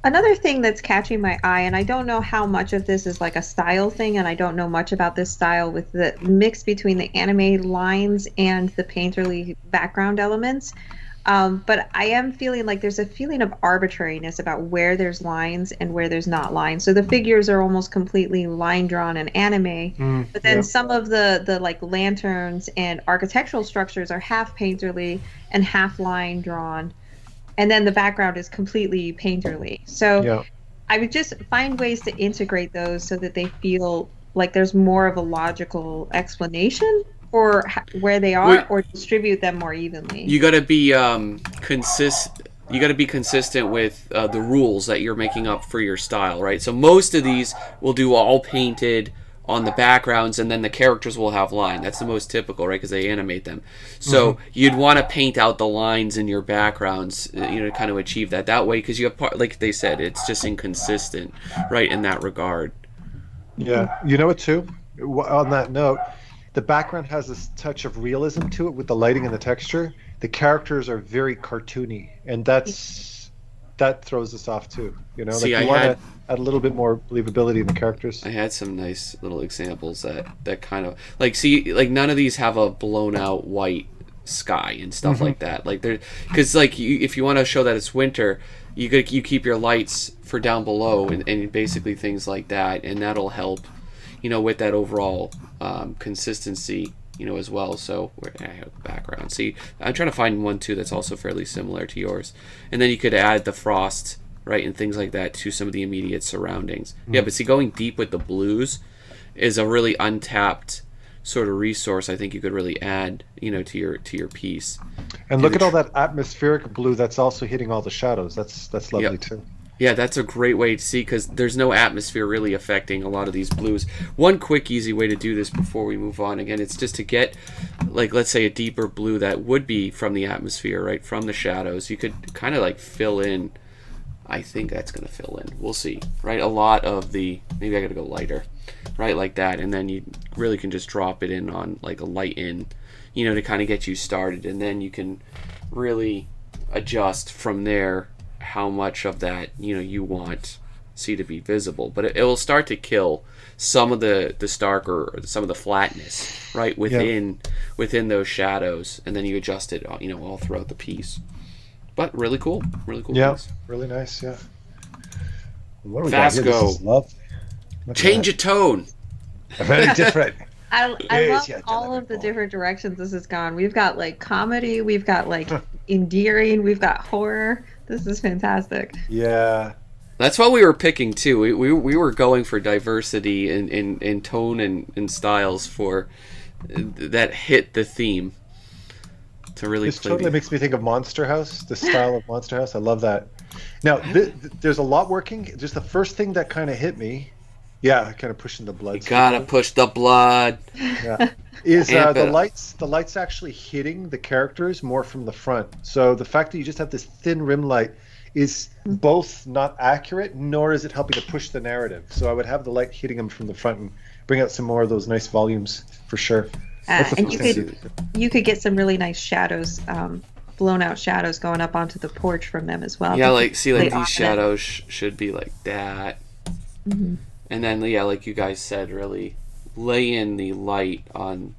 another thing that's catching my eye, and I don't know how much of this is like a style thing, and I don't know much about this style with the mix between the anime lines and the painterly background elements, but I am feeling like there's a feeling of arbitrariness about where there's lines and where there's not lines. So the figures are almost completely line drawn in anime, but then some of the like lanterns and architectural structures are half painterly and half line drawn. And then the background is completely painterly. So I would just find ways to integrate those so that they feel like there's more of a logical explanation for where they are, or distribute them more evenly. You got to be consistent. You got to be consistent with the rules that you're making up for your style, right? So most of these will do all painted on the backgrounds, and then the characters will have line. That's the most typical, right? Because they animate them. So you'd want to paint out the lines in your backgrounds, you know, to kind of achieve that way, because you have, like they said, it's just inconsistent, right, in that regard. Yeah, you know what too? On that note, the background has this touch of realism to it with the lighting and the texture. The characters are very cartoony, and that throws us off too. You know, see, like you want to add a little bit more believability in the characters. I had some nice little examples that kind of like, see, like none of these have a blown out white sky and stuff like that. Like they're, because like if you want to show that it's winter, you keep your lights for down below and basically things like that, and that'll help, you know, with that overall consistency, you know, as well. So I have the background. See, I'm trying to find one too that's also fairly similar to yours, and then you could add the frost, right, and things like that to some of the immediate surroundings. Yeah, but see, going deep with the blues is a really untapped sort of resource. I think you could really add, you know, to your piece. And look at all that atmospheric blue that's also hitting all the shadows. That's lovely too. Yeah, that's a great way to see, because there's no atmosphere really affecting a lot of these blues. One quick, easy way to do this before we move on, again, it's just to get, like, let's say a deeper blue that would be from the atmosphere, right, from the shadows. You could kind of, like, fill in. I think that's going to fill in. We'll see, right? A lot of the, maybe I got to go lighter, right, like that, and then you really can just drop it in on, like, a light in, you know, to kind of get you started, and then you can really adjust from there how much of that, you know, you want see to be visible. But it will start to kill some of the starker, or some of the flatness, right, within those shadows, and then you adjust it, you know, all throughout the piece. But really cool piece. Really nice. Yeah. What do we Fast got here? go. This is lovely. Change your tone. Very different. I love all of the different directions this has gone. We've got like comedy, we've got like endearing, we've got horror. This is fantastic. Yeah. That's what we were picking too. We were going for diversity in tone and styles for that hit the theme. To really this totally makes me think of Monster House, the style of Monster House. I love that. Now, there's a lot working. Just the first thing that kind of hit me, kind of pushing the blood. You gotta push the blood. Yeah, is the lights actually hitting the characters more from the front? So the fact that you just have this thin rim light is both not accurate, nor is it helping to push the narrative. So I would have the light hitting them from the front and bring out some more of those nice volumes for sure. And you could get some really nice shadows, blown out shadows going up onto the porch from them as well. Yeah, like see, like these shadows should be like that, and then like you guys said, really lay in the light on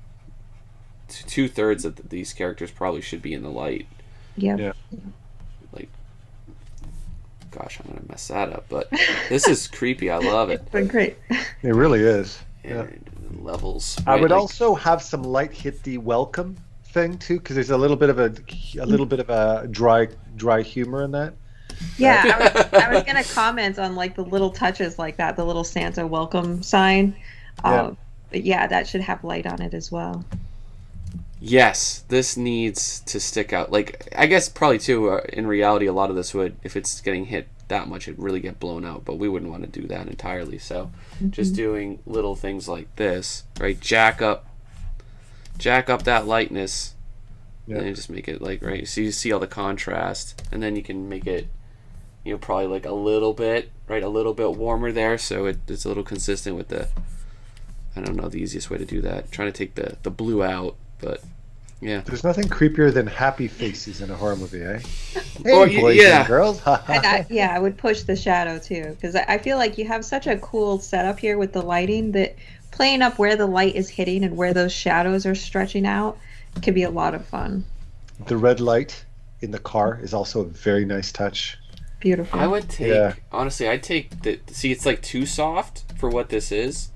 2/3 of these characters probably should be in the light. Yeah. Like, gosh, I'm gonna mess that up, but this is creepy. I love it. It's been great. It really is. Yeah. Levels. Right? I would also have some light hit the welcome thing too, because there's a little bit of a dry humor in that. Yeah, I was gonna comment on like the little touches like that, the little Santa welcome sign. But yeah, that should have light on it as well. Yes, this needs to stick out. Like, I guess probably too, in reality, a lot of this would, if it's getting hit that much, it'd really get blown out, but we wouldn't want to do that entirely. So just doing little things like this, right? Jack up that lightness, and then just make it like, right, so you see all the contrast, and then you can make it, you know, probably like a little bit warmer there, so it's a little consistent with the, I don't know the easiest way to do that, trying to take the blue out. But yeah, there's nothing creepier than happy faces in a horror movie, eh? Hey, boys and girls. I would push the shadow too, because I feel like you have such a cool setup here with the lighting that playing up where the light is hitting and where those shadows are stretching out can be a lot of fun. The red light in the car is also a very nice touch. Beautiful. I would take, honestly, I'd take see, it's like too soft for what this is.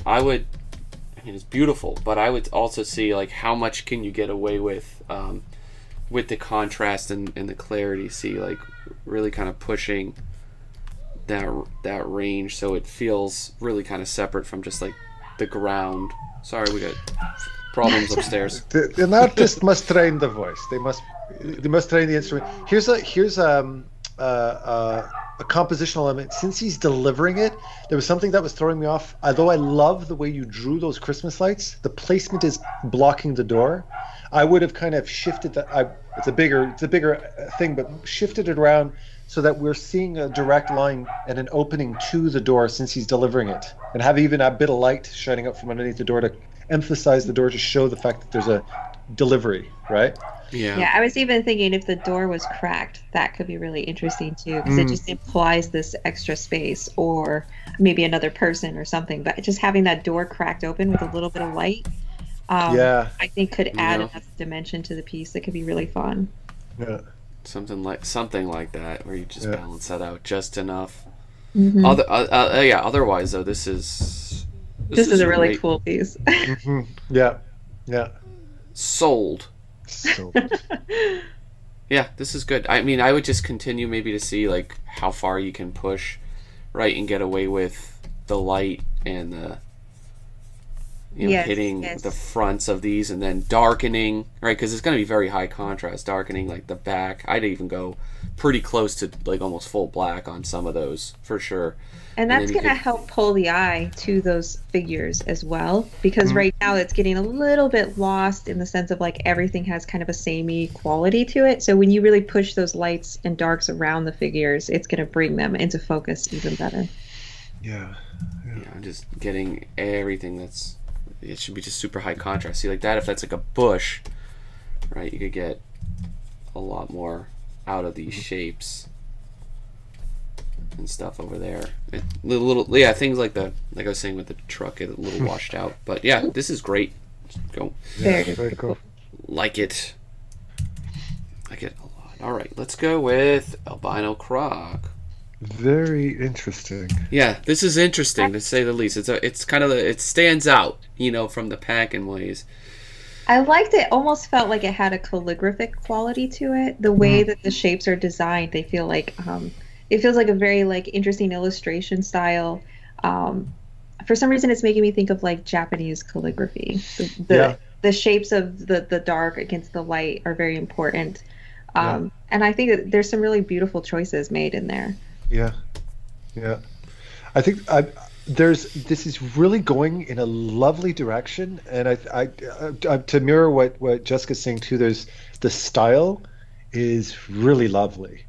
I mean, it's beautiful, but I would also see like how much can you get away with the contrast and the clarity. See, like really kind of pushing that range so it feels really kind of separate from just like the ground. Sorry, we got problems upstairs. An artist must train the voice. They must train the instrument. Here's a compositional element. Since he's delivering it, there was something that was throwing me off. Although I love the way you drew those Christmas lights, the placement is blocking the door. I would have kind of shifted that. It's a bigger thing, but shifted it around so that we're seeing a direct line and an opening to the door since he's delivering it, and have even a bit of light shining up from underneath the door to emphasize the door, to show the fact that there's a delivery, right? Yeah, I was even thinking if the door was cracked, that could be really interesting too, because it just implies this extra space, or maybe another person or something. But just having that door cracked open with a little bit of light, I think could add another dimension to the piece that could be really fun. Yeah, something like that, where you just balance that out just enough. Otherwise though, this is a really cool piece. Yeah. Sold. Yeah, this is good. I mean, I would just continue maybe to see like how far you can push, right, and get away with the light and the hitting the fronts of these, and then darkening, right, because it's going to be very high contrast, darkening like the back. I'd even go pretty close to like almost full black on some of those for sure. And that's going to help pull the eye to those figures as well, because right now it's getting a little bit lost in the sense of like everything has kind of a samey quality to it. So when you really push those lights and darks around the figures, it's going to bring them into focus even better. Yeah. I'm just getting everything it should be just super high contrast. See, like that, if that's like a bush, right, you could get a lot more out of these shapes and stuff over there. Things like I was saying with the truck, get a little washed out. But yeah, this is great. Go. Very cool. Like it a lot. All right, let's go with Albino Croc. Very interesting. Yeah, this is interesting to say the least. It's kind of it stands out, from the pack in ways. I liked it. Almost felt like it had a calligraphic quality to it. The way that the shapes are designed, they feel like it feels like a very like interesting illustration style. For some reason, it's making me think of like Japanese calligraphy. The shapes of the dark against the light are very important, and I think that there's some really beautiful choices made in there. Yeah. I think this is really going in a lovely direction, and I to mirror what Jessica's saying too. There's the style is really lovely.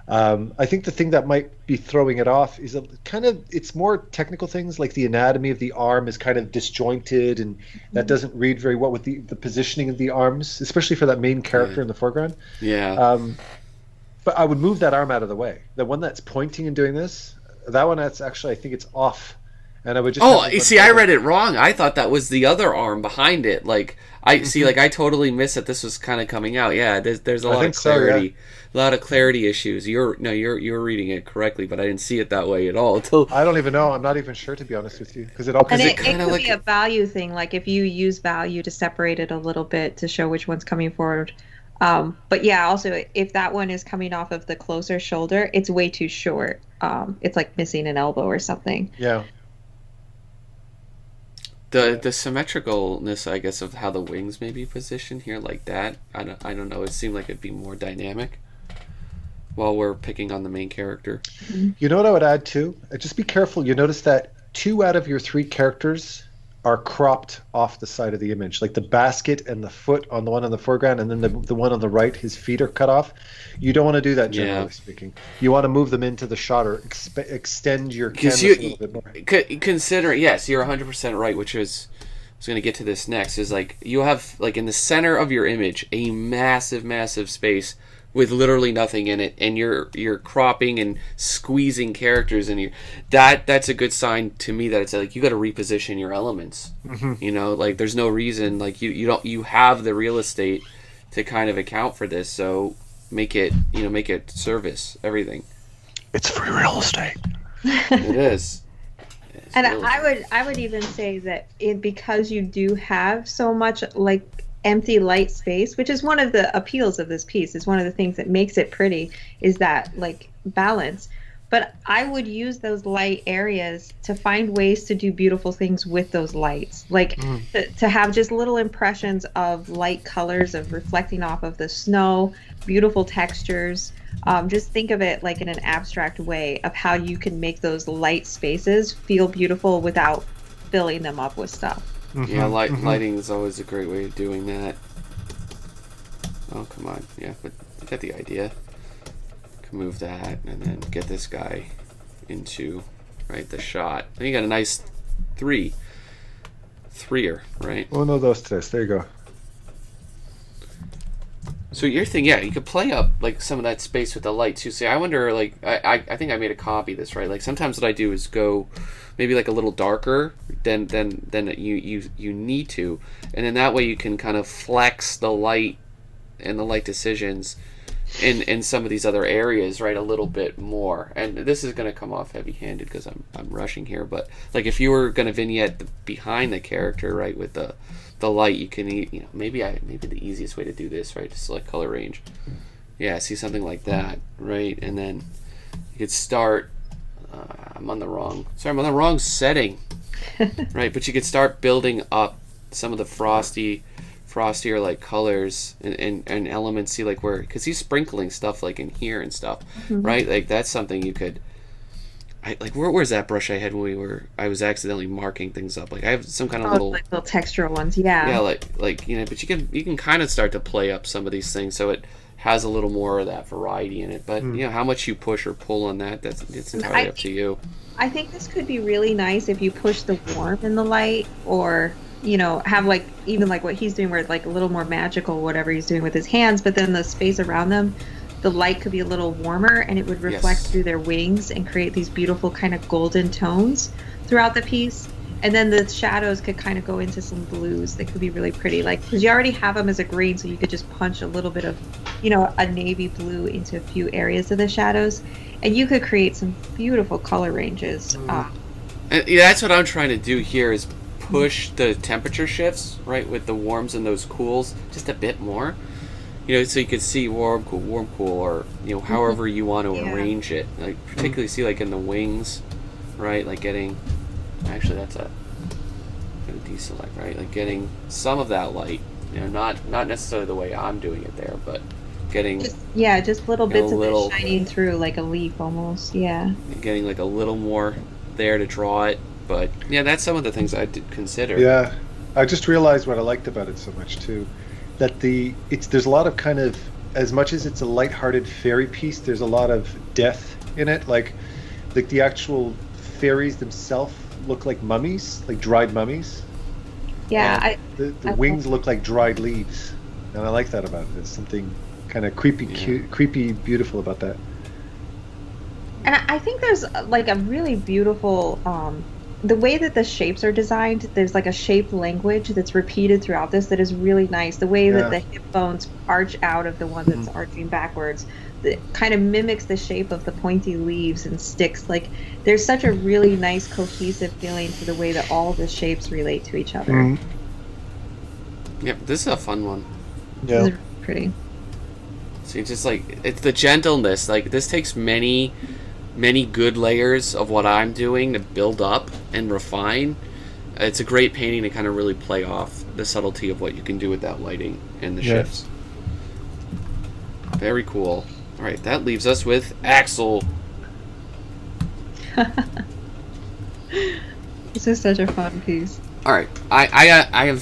I think the thing that might be throwing it off is it's more technical things, like the anatomy of the arm is kind of disjointed, and that doesn't read very well with the positioning of the arms, especially for that main character in the foreground. Yeah. But I would move that arm out of the way. The one that's pointing and doing this, that one that's actually, I think it's off. And I would just. Oh, see, I read it wrong. I thought that was the other arm behind it. Like I see, like I totally missed that this was kind of coming out. Yeah, there's a lot of clarity, a lot of clarity issues. You're reading it correctly, but I didn't see it that way at all. I don't even know. I'm not even sure, to be honest with you, because it could be a value thing. Like if you use value to separate it a little bit to show which one's coming forward. But yeah, also if that one is coming off of the closer shoulder, it's way too short. It's like missing an elbow or something. Yeah. The symmetricalness, I guess, of how the wings may be positioned here, like that. I don't know. It seemed like it'd be more dynamic while we're picking on the main character. You know what I would add too? Just be careful. You notice that 2 out of your 3 characters are cropped off the side of the image, like the basket and the foot on the one in the foreground, and then the one on the right, his feet are cut off. You don't want to do that, generally speaking. You want to move them into the shot or extend your canvas a little bit more. Consider, yes, you're 100% right, which is, I was going to get to this next, is like you have like in the center of your image a massive space with literally nothing in it, and you're cropping and squeezing characters, and that's a good sign to me that it's like you got to reposition your elements. Like there's no reason, like you have the real estate to kind of account for this, so make it service everything. It's free real estate. It is. And I would even say that because you do have so much like empty light space, which is one of the appeals of this piece, is one of the things that makes it pretty, is that like balance. But I would use those light areas to find ways to do beautiful things with those lights, like to have just little impressions of light colors, of reflecting off of the snow, beautiful textures. Just think of it like in an abstract way of how you can make those light spaces feel beautiful without filling them up with stuff. Yeah, lighting is always a great way of doing that. Oh, come on. Yeah, but you get the idea. Can move that and then get this guy into the shot. Then you got a nice threer, right? Uno, dos, tres. There you go. So your thing, you could play up like some of that space with the light too. See, I wonder, like, I think I made a copy of this, right? Like sometimes what I do is go maybe like a little darker than you need to, and then that way you can kind of flex the light and the light decisions in some of these other areas, right, a little bit more. And this is going to come off heavy-handed because I'm rushing here, but like if you were going to vignette behind the character, right, with the light, you can maybe the easiest way to do this, right, to select color range. Yeah, see something like that, right, and then you could start. I'm on the wrong setting, right? But you could start building up some of the frosty frostier like colors and elements. See like where, because he's sprinkling stuff like in here and stuff, right? Like that's something you could. Where's that brush I had when I was accidentally marking things up? Like I have some kind of little textural ones, yeah. Yeah, like but you can kind of start to play up some of these things so it has a little more of that variety in it. But how much you push or pull on that, it's entirely up to you. I think this could be really nice if you push the warmth in the light, or have like even like what he's doing, where it's like a little more magical, whatever he's doing with his hands, but then the space around them, the light could be a little warmer and it would reflect through their wings and create these beautiful kind of golden tones throughout the piece. And then the shadows could kind of go into some blues that could be really pretty, like because you already have them as a green, so you could just punch a little bit of a navy blue into a few areas of the shadows, and you could create some beautiful color ranges. And that's what I'm trying to do here, is push the temperature shifts, right, with the warms and those cools just a bit more. So you could see warm, cool, or however you want to arrange it. Like particularly see like in the wings, right? Like getting, actually that's a deselect, right? Like getting some of that light. Not necessarily the way I'm doing it there, but getting just little bits of it shining through like a leaf almost. Yeah. Getting like a little more there to draw it, but that's some of the things I did consider. Yeah, I just realized what I liked about it so much too. That there's a lot of kind of, as much as it's a lighthearted fairy piece, there's a lot of death in it. Like the actual fairies themselves look like mummies, like dried mummies. Yeah, the wings look like dried leaves, and I like that about it. There's something kind of creepy, cute, creepy, beautiful about that. And I think there's like a really beautiful. The way that the shapes are designed, there's like a shape language that's repeated throughout this that is really nice. The way that the hip bones arch out of the one that's arching backwards, that kind of mimics the shape of the pointy leaves and sticks. Like there's such a really nice cohesive feeling to the way that all the shapes relate to each other. Yep, this is a fun one. Yeah, this is pretty. See, just like it's the gentleness. Like this takes many good layers of what I'm doing to build up and refine. It's a great painting to kind of really play off the subtlety of what you can do with that lighting and the shifts. Very cool. All right, that leaves us with Axel. This is such a fun piece. All right, I have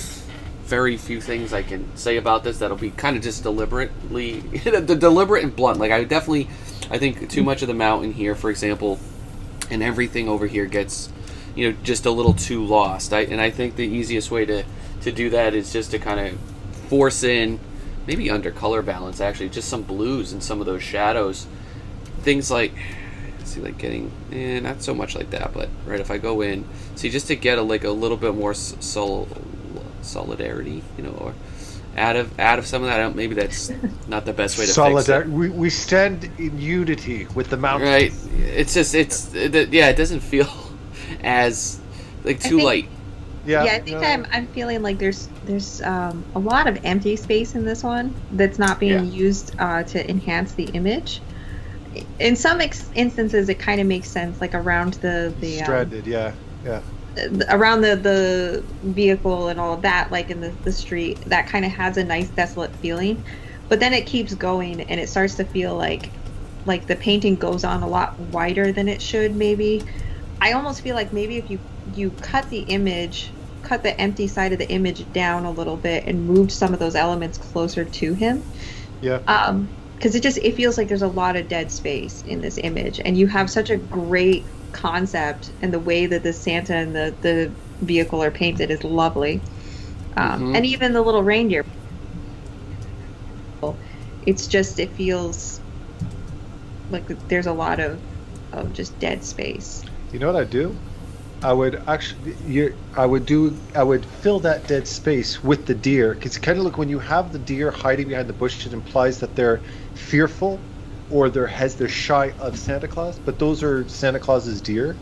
very few things I can say about this that'll be kind of just deliberately deliberate and blunt. Like I think too much of the mountain here, for example, and everything over here gets, just a little too lost. And I think the easiest way to do that is just to kind of force in, maybe under color balance, actually, just some blues and some of those shadows. Things like, see, like getting, not so much like that, but right, if I go in, see, just to get a little bit more solidarity, or out of some of that. Maybe that's not the best way to fix it. We stand in unity with the mountains. Right. It's just it doesn't feel as like too light. Yeah, I think I'm feeling like there's a lot of empty space in this one that's not being used to enhance the image. In some instances, it kind of makes sense, like around the stranded, around the vehicle and all of that, like in the street, that kind of has a nice desolate feeling. But then it keeps going and it starts to feel like the painting goes on a lot wider than it should. Maybe I almost feel like maybe if you cut the empty side of the image down a little bit and moved some of those elements closer to him, because it feels like there's a lot of dead space in this image, and you have such a great concept, and the way that the Santa and the vehicle are painted is lovely. And even the little reindeer, it feels like there's a lot of just dead space. You know what I'd do? I would fill that dead space with the deer, because kind of look, when you have the deer hiding behind the bush, it implies that they're fearful or they're shy of Santa Claus, but those are Santa Claus's deer.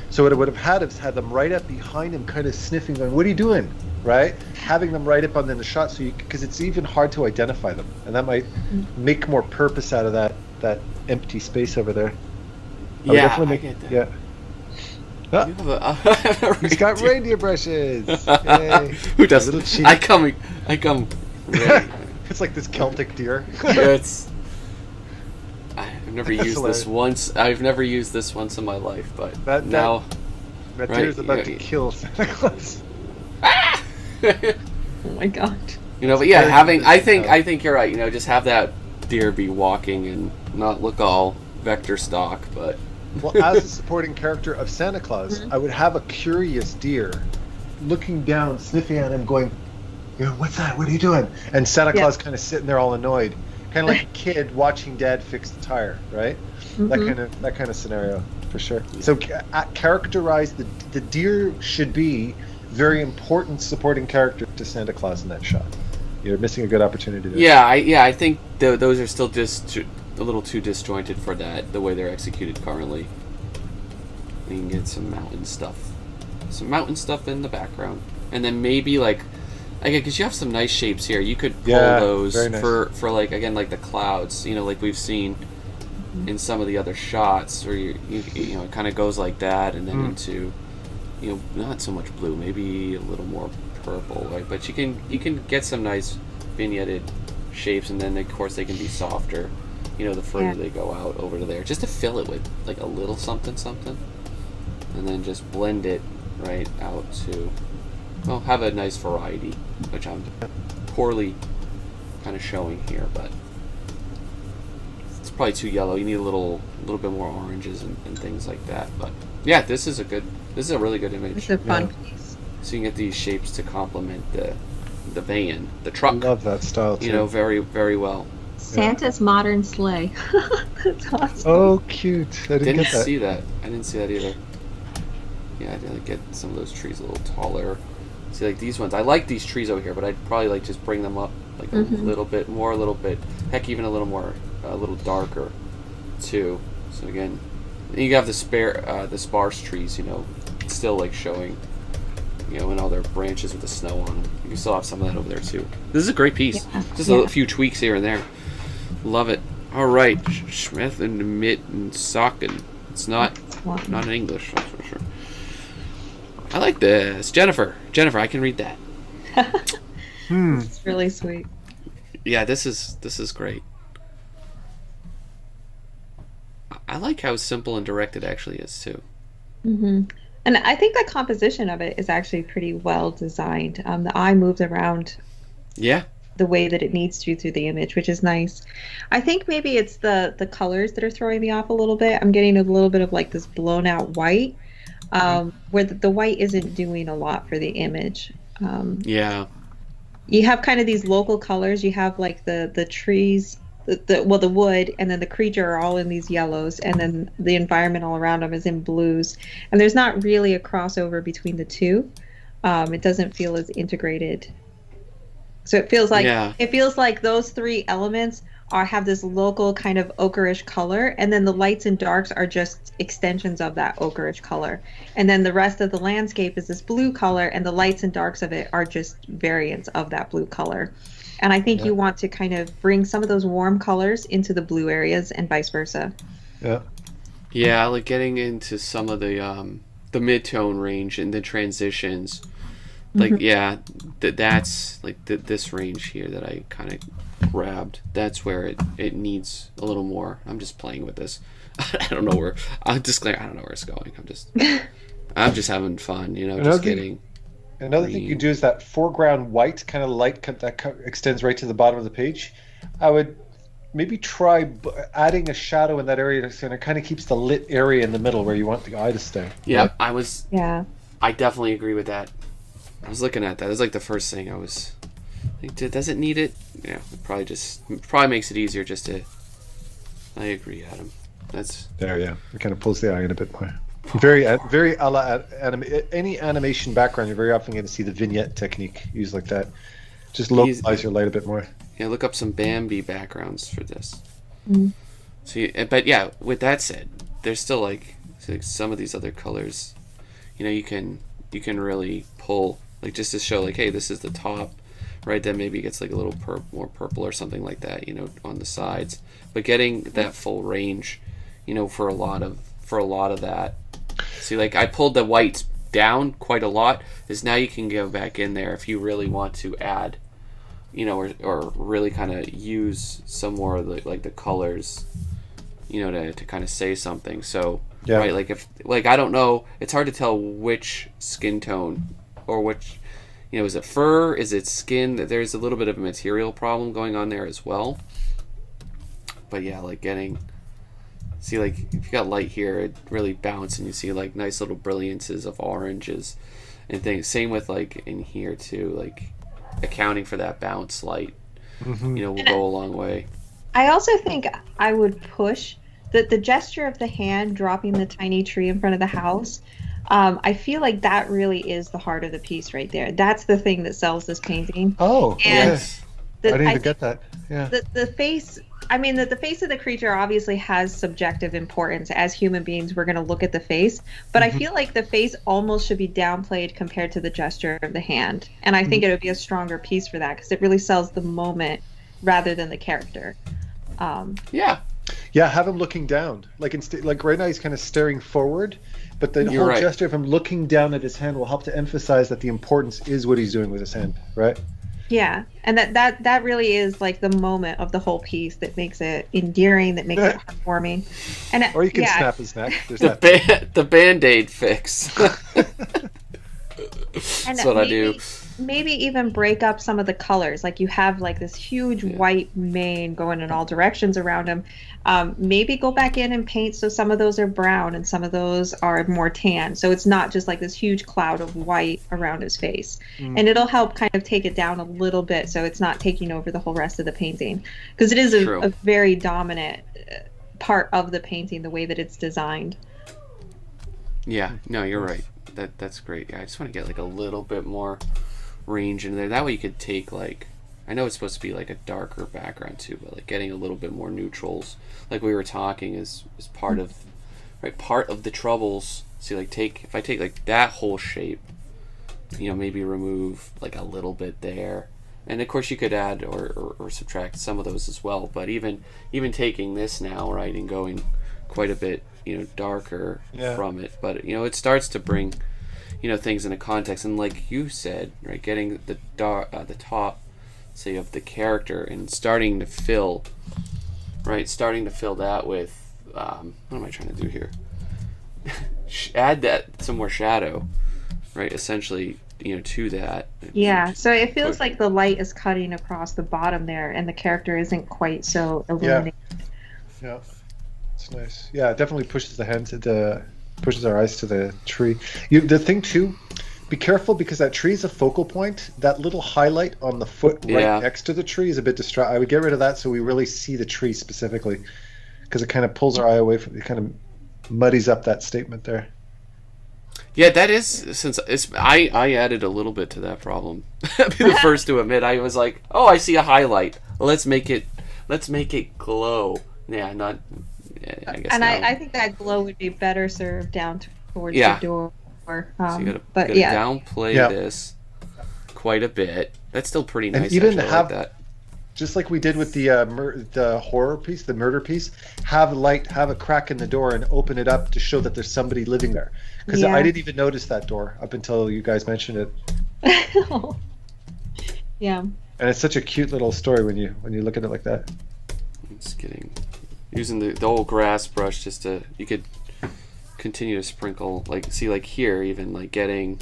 So what I would have had is had them right up behind him, kind of sniffing, going, "What are you doing?" Right? Having them right up on the shot, because it's even hard to identify them, and that might make more purpose out of that empty space over there. I get that. Yeah. Ah, You have a he's got reindeer brushes. Yay. Who doesn't? Little cheat. I come ready. It's like this Celtic deer. It's. I've never That's used hilarious. this once. I've never used this once in my life, but now. That Right, deer is about to yeah. kill Santa Claus. Oh my god. You know, but yeah, very having I convincing, think you're right. You know, just have that deer be walking and not look all vector stock, but Well, as a supporting character of Santa Claus, I would have a curious deer looking down, sniffing at him, going, "You know, what's that? What are you doing?" And Santa Yeah. Claus kind of sitting there all annoyed, kind of like a kid watching Dad fix the tire, right? That kind of scenario for sure. So characterize the deer should be very important supporting character to Santa Claus in that shot. You're missing a good opportunity there. yeah, I think those are still just a little too disjointed for that the way they're executed currently. We can get some mountain stuff in the background, and then maybe like because you have some nice shapes here. You could pull those very nice. for like again like the clouds. You know, like we've seen in some of the other shots where you know it kind of goes like that, and then into not so much blue, maybe a little more purple, right? But you can get some nice vignetted shapes, and then of course they can be softer. The further they go out over to there, just to fill it with like a little something, and then just blend it right out to, well, have a nice variety, which I'm poorly kind of showing here, but it's probably too yellow. You need a little bit more oranges and things like that. But yeah, this is a really good image. It's a fun piece. So you can get these shapes to complement the van, the truck. I love that style too. Very, very well. Santa's modern sleigh. That's awesome. Oh, cute! I didn't get that. see that. I didn't see that either. Yeah, I did get some of those trees a little taller. See, like these ones. I like these trees over here, but I'd probably like just bring them up like a little bit more, heck, even a little more, a little darker, too. So again, you have the sparse trees, still like showing, and all their branches with the snow on them. You can still have some of that over there too. This is a great piece. Yeah. Just a few tweaks here and there. Love it. All right, Smith and Mitt and Socken. It's not in English, that's for sure. I like this. Jennifer, I can read that. It's really sweet. Yeah, this is great. I like how simple and direct it actually is too. And I think the composition of it is actually pretty well designed. The eye moves around Yeah. the way that it needs to through the image, which is nice. I think maybe it's the colors that are throwing me off a little bit. I'm getting a little bit of like this blown out white, where the white isn't doing a lot for the image. Yeah. You have kind of these local colors. You have like the trees, the wood, and then the creature are all in these yellows, and then the environment all around them is in blues. And there's not really a crossover between the two. It doesn't feel as integrated. So it feels like those three elements have this local kind of ochreish color, and then the lights and darks are just extensions of that ochreish color. And then the rest of the landscape is this blue color, and the lights and darks of it are just variants of that blue color. And I think you want to kind of bring some of those warm colors into the blue areas and vice versa. Yeah. Yeah, like getting into some of the mid-tone range and the transitions. Like, that's like this range here that I kind of grabbed. That's where it needs a little more. I'm just playing with this. I don't know where. I don't know where it's going. I'm just having fun, just getting. Another thing you do is that foreground white kind of light that extends right to the bottom of the page. I would maybe try adding a shadow in that area, and it kind of keeps the lit area in the middle where you want the eye to stay. Yeah, right? I definitely agree with that. I was looking at that. It was like the first thing I was like, does it need it? Yeah, it probably makes it easier just to. I agree, Adam. That's there. Yeah, it kind of pulls the eye in a bit more. Very a la any animation background, you're very often going to see the vignette technique used like that. Just localize your light a bit more. Yeah, look up some Bambi backgrounds for this. So, but yeah, with that said, there's still like some of these other colors. You can really pull like just to show like, hey, this is the top, right? Then maybe it gets like a little more purple or something like that, on the sides. But getting that full range, for a lot of that. See, like I pulled the whites down quite a lot. Is now you can go back in there if you really want to add, you know, or really kind of use some more of the, like the colors, you know, to kind of say something. So Yeah. right, like if like I don't know, it's hard to tell which skin tone or which, you know, is it fur, is it skin? There's a little bit of a material problem going on there as well. But yeah, like see, like if you got light here, it really bounces and you see like nice little brilliances of oranges and things. Same with like in here too, like accounting for that bounce light, you know, will go a long way. I also think I would push the gesture of the hand dropping the tiny tree in front of the house. I feel like that really is the heart of the piece right there. That's the thing that sells this painting. Oh, And yes. I didn't even get that. Yeah. The face, I mean, the face of the creature obviously has subjective importance. As human beings, we're going to look at the face, but I feel like the face almost should be downplayed compared to the gesture of the hand. And I think it would be a stronger piece for that because it really sells the moment rather than the character. Yeah. Yeah, have him looking down. Like like right now he's kind of staring forward, but the You're whole right. gesture of him looking down at his hand will help to emphasize that the importance is what he's doing with his hand, right? Yeah, and that really is like the moment of the whole piece that makes it endearing, that makes it heartwarming. And Or you can yeah, snap his neck. There's The that. the Band-Aid fix. and That's what I do. Maybe even break up some of the colors. Like you have like this huge white mane going in all directions around him. Maybe go back in and paint so some of those are brown and some of those are more tan. So it's not just like this huge cloud of white around his face. And it'll help kind of take it down a little bit so it's not taking over the whole rest of the painting. Because it is a very dominant part of the painting, the way that it's designed. Yeah, no, you're right. That's great. Yeah, I just want to get like a little bit more range in there. That way you could take like, I know it's supposed to be like a darker background too, but like getting a little bit more neutrals, like we were talking, is part of the troubles. See, like if I take like that whole shape, you know, maybe remove like a little bit there, and of course you could add or subtract some of those as well. But even taking this now, right, and going quite a bit, you know, darker from it, but you know, it starts to bring, you know, things into context. And like you said, right, getting the top, say, of the character and starting to fill that with what am I trying to do here? Add that some more shadow, right, essentially, you know, to that. Yeah, so it feels like the light is cutting across the bottom there and the character isn't quite so illuminated. Yeah. It's nice. Yeah, it definitely pushes the hand pushes our eyes to the tree. The thing too, be careful because that tree is a focal point. That little highlight on the foot right next to the tree is a bit distracting. I would get rid of that so we really see the tree specifically, because it kind of pulls our eye away from it. Kind of muddies up that statement there. Yeah, that is, since I added a little bit to that problem. I'll be the first to admit. I was like, oh, I see a highlight. Well, let's make it glow. Yeah, not. I guess. And I think that glow would be better served down towards the door. So you gotta downplay this quite a bit. That's still pretty nice. And even have like that. Just like we did with the horror piece, the murder piece, have a crack in the door and open it up to show that there's somebody living there. Because I didn't even notice that door up until you guys mentioned it. Yeah. And it's such a cute little story when you look at it like that. Just kidding. Using the old grass brush just to, you could continue to sprinkle, like, see, like here, even like getting,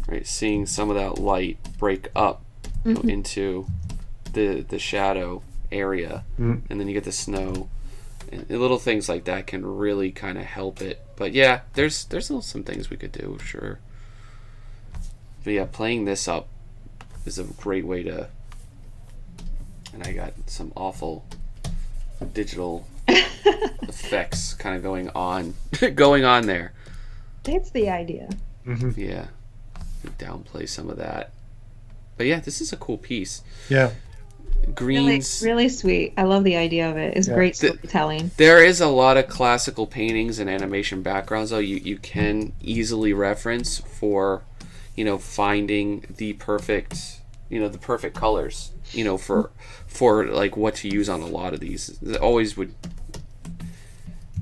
right, seeing some of that light break up, you know, into the shadow area, and then you get the snow, and little things like that can really kind of help it. But yeah, there's still some things we could do, sure. But yeah, playing this up is a great way to, and I got some awful digital effects kind of going on there. That's the idea. Yeah, downplay some of that. But yeah, this is a cool piece. Yeah, greens, really sweet. I love the idea of it. It's great storytelling. There is a lot of classical paintings and animation backgrounds though you can easily reference for, you know, finding the perfect colors, you know, for like what to use on a lot of these. It always would,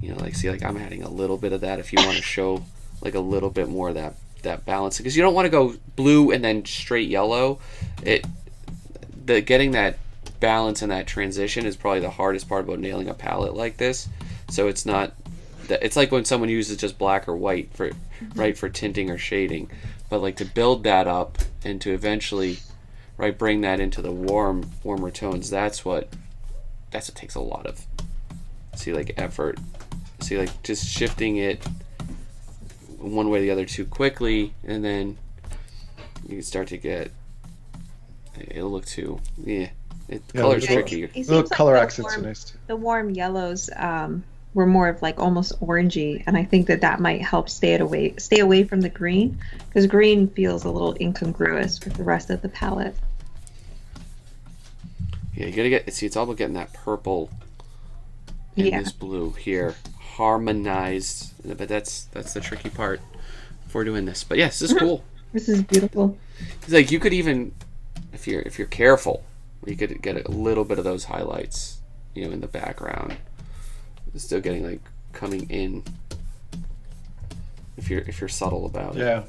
you know, like, see, like I'm adding a little bit of that if you want to show like a little bit more of that balance, because you don't want to go blue and then straight yellow. Getting that balance and that transition is probably the hardest part about nailing a palette like this. So it's not that, it's like when someone uses just black or white for for tinting or shading, but like to build that up and to eventually bring that into the warmer tones, that's what takes a lot of effort. See, like just shifting it one way or the other too quickly, and then you start to get, it'll look too, color's tricky. Little color accents are nice too. The warm yellows were more of like almost orangey, and I think that might help stay away from the green, because green feels a little incongruous with the rest of the palette. Yeah, you gotta it's all about getting that purple and this blue here harmonized, but that's the tricky part for doing this. But yes, this is cool. This is beautiful. It's like you could even, if you're careful, you could get a little bit of those highlights, in the background. It's still getting like coming in. If you're subtle about it.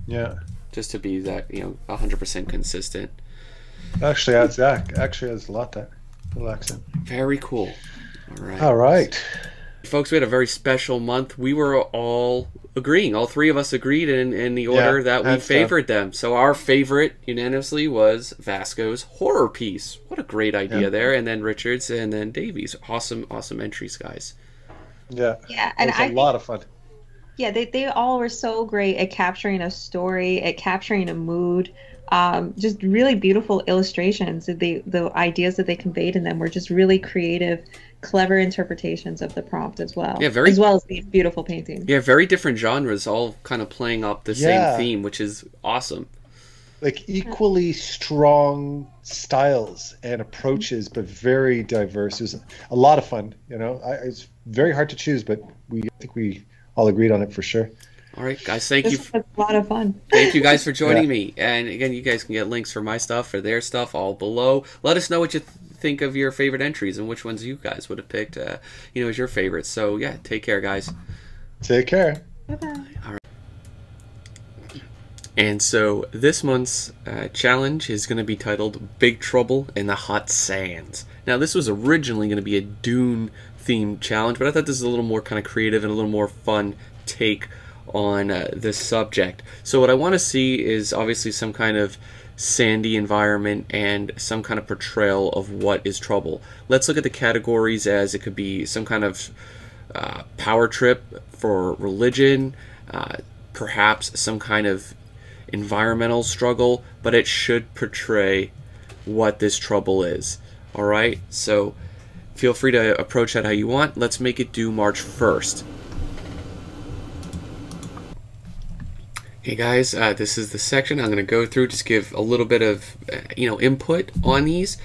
Yeah. Just to be that 100% consistent. Actually adds a lot, that little accent. Very cool. All right. Folks, we had a very special month. We were all agreeing. All three of us agreed in the order that we favored them. So our favorite unanimously was Vasco's horror piece. What a great idea there. And then Richard's, and then Davies. Awesome entries, guys. Yeah, and it was a lot of fun. Yeah, they all were so great at capturing a story, at capturing a mood. Just really beautiful illustrations. The ideas that they conveyed in them were just really creative, clever interpretations of the prompt as well. Yeah, as well as the beautiful painting. Yeah, very different genres, all kind of playing up the same theme, which is awesome. Like equally strong styles and approaches, but very diverse. It was a lot of fun. It's very hard to choose, but I think we all agreed on it for sure. All right, guys, thank you. This was a lot of fun. Thank you guys for joining me. And again, you guys can get links for my stuff, for their stuff, all below. Let us know what you think of your favorite entries and which ones you guys would have picked, as your favorites. So yeah, take care, guys. Take care. Bye-bye. All right. And so this month's challenge is going to be titled Big Trouble in the Hot Sands. Now, this was originally going to be a Dune-themed challenge, but I thought this is a little more kind of creative and a little more fun take on this subject. So what I want to see is obviously some kind of sandy environment and some kind of portrayal of what is trouble. Let's look at the categories as it could be some kind of power trip for religion, perhaps some kind of environmental struggle, but it should portray what this trouble is. All right, so feel free to approach that how you want. Let's make it due March 1st. Hey guys, this is the section I'm going to go through, just give a little bit of input on these.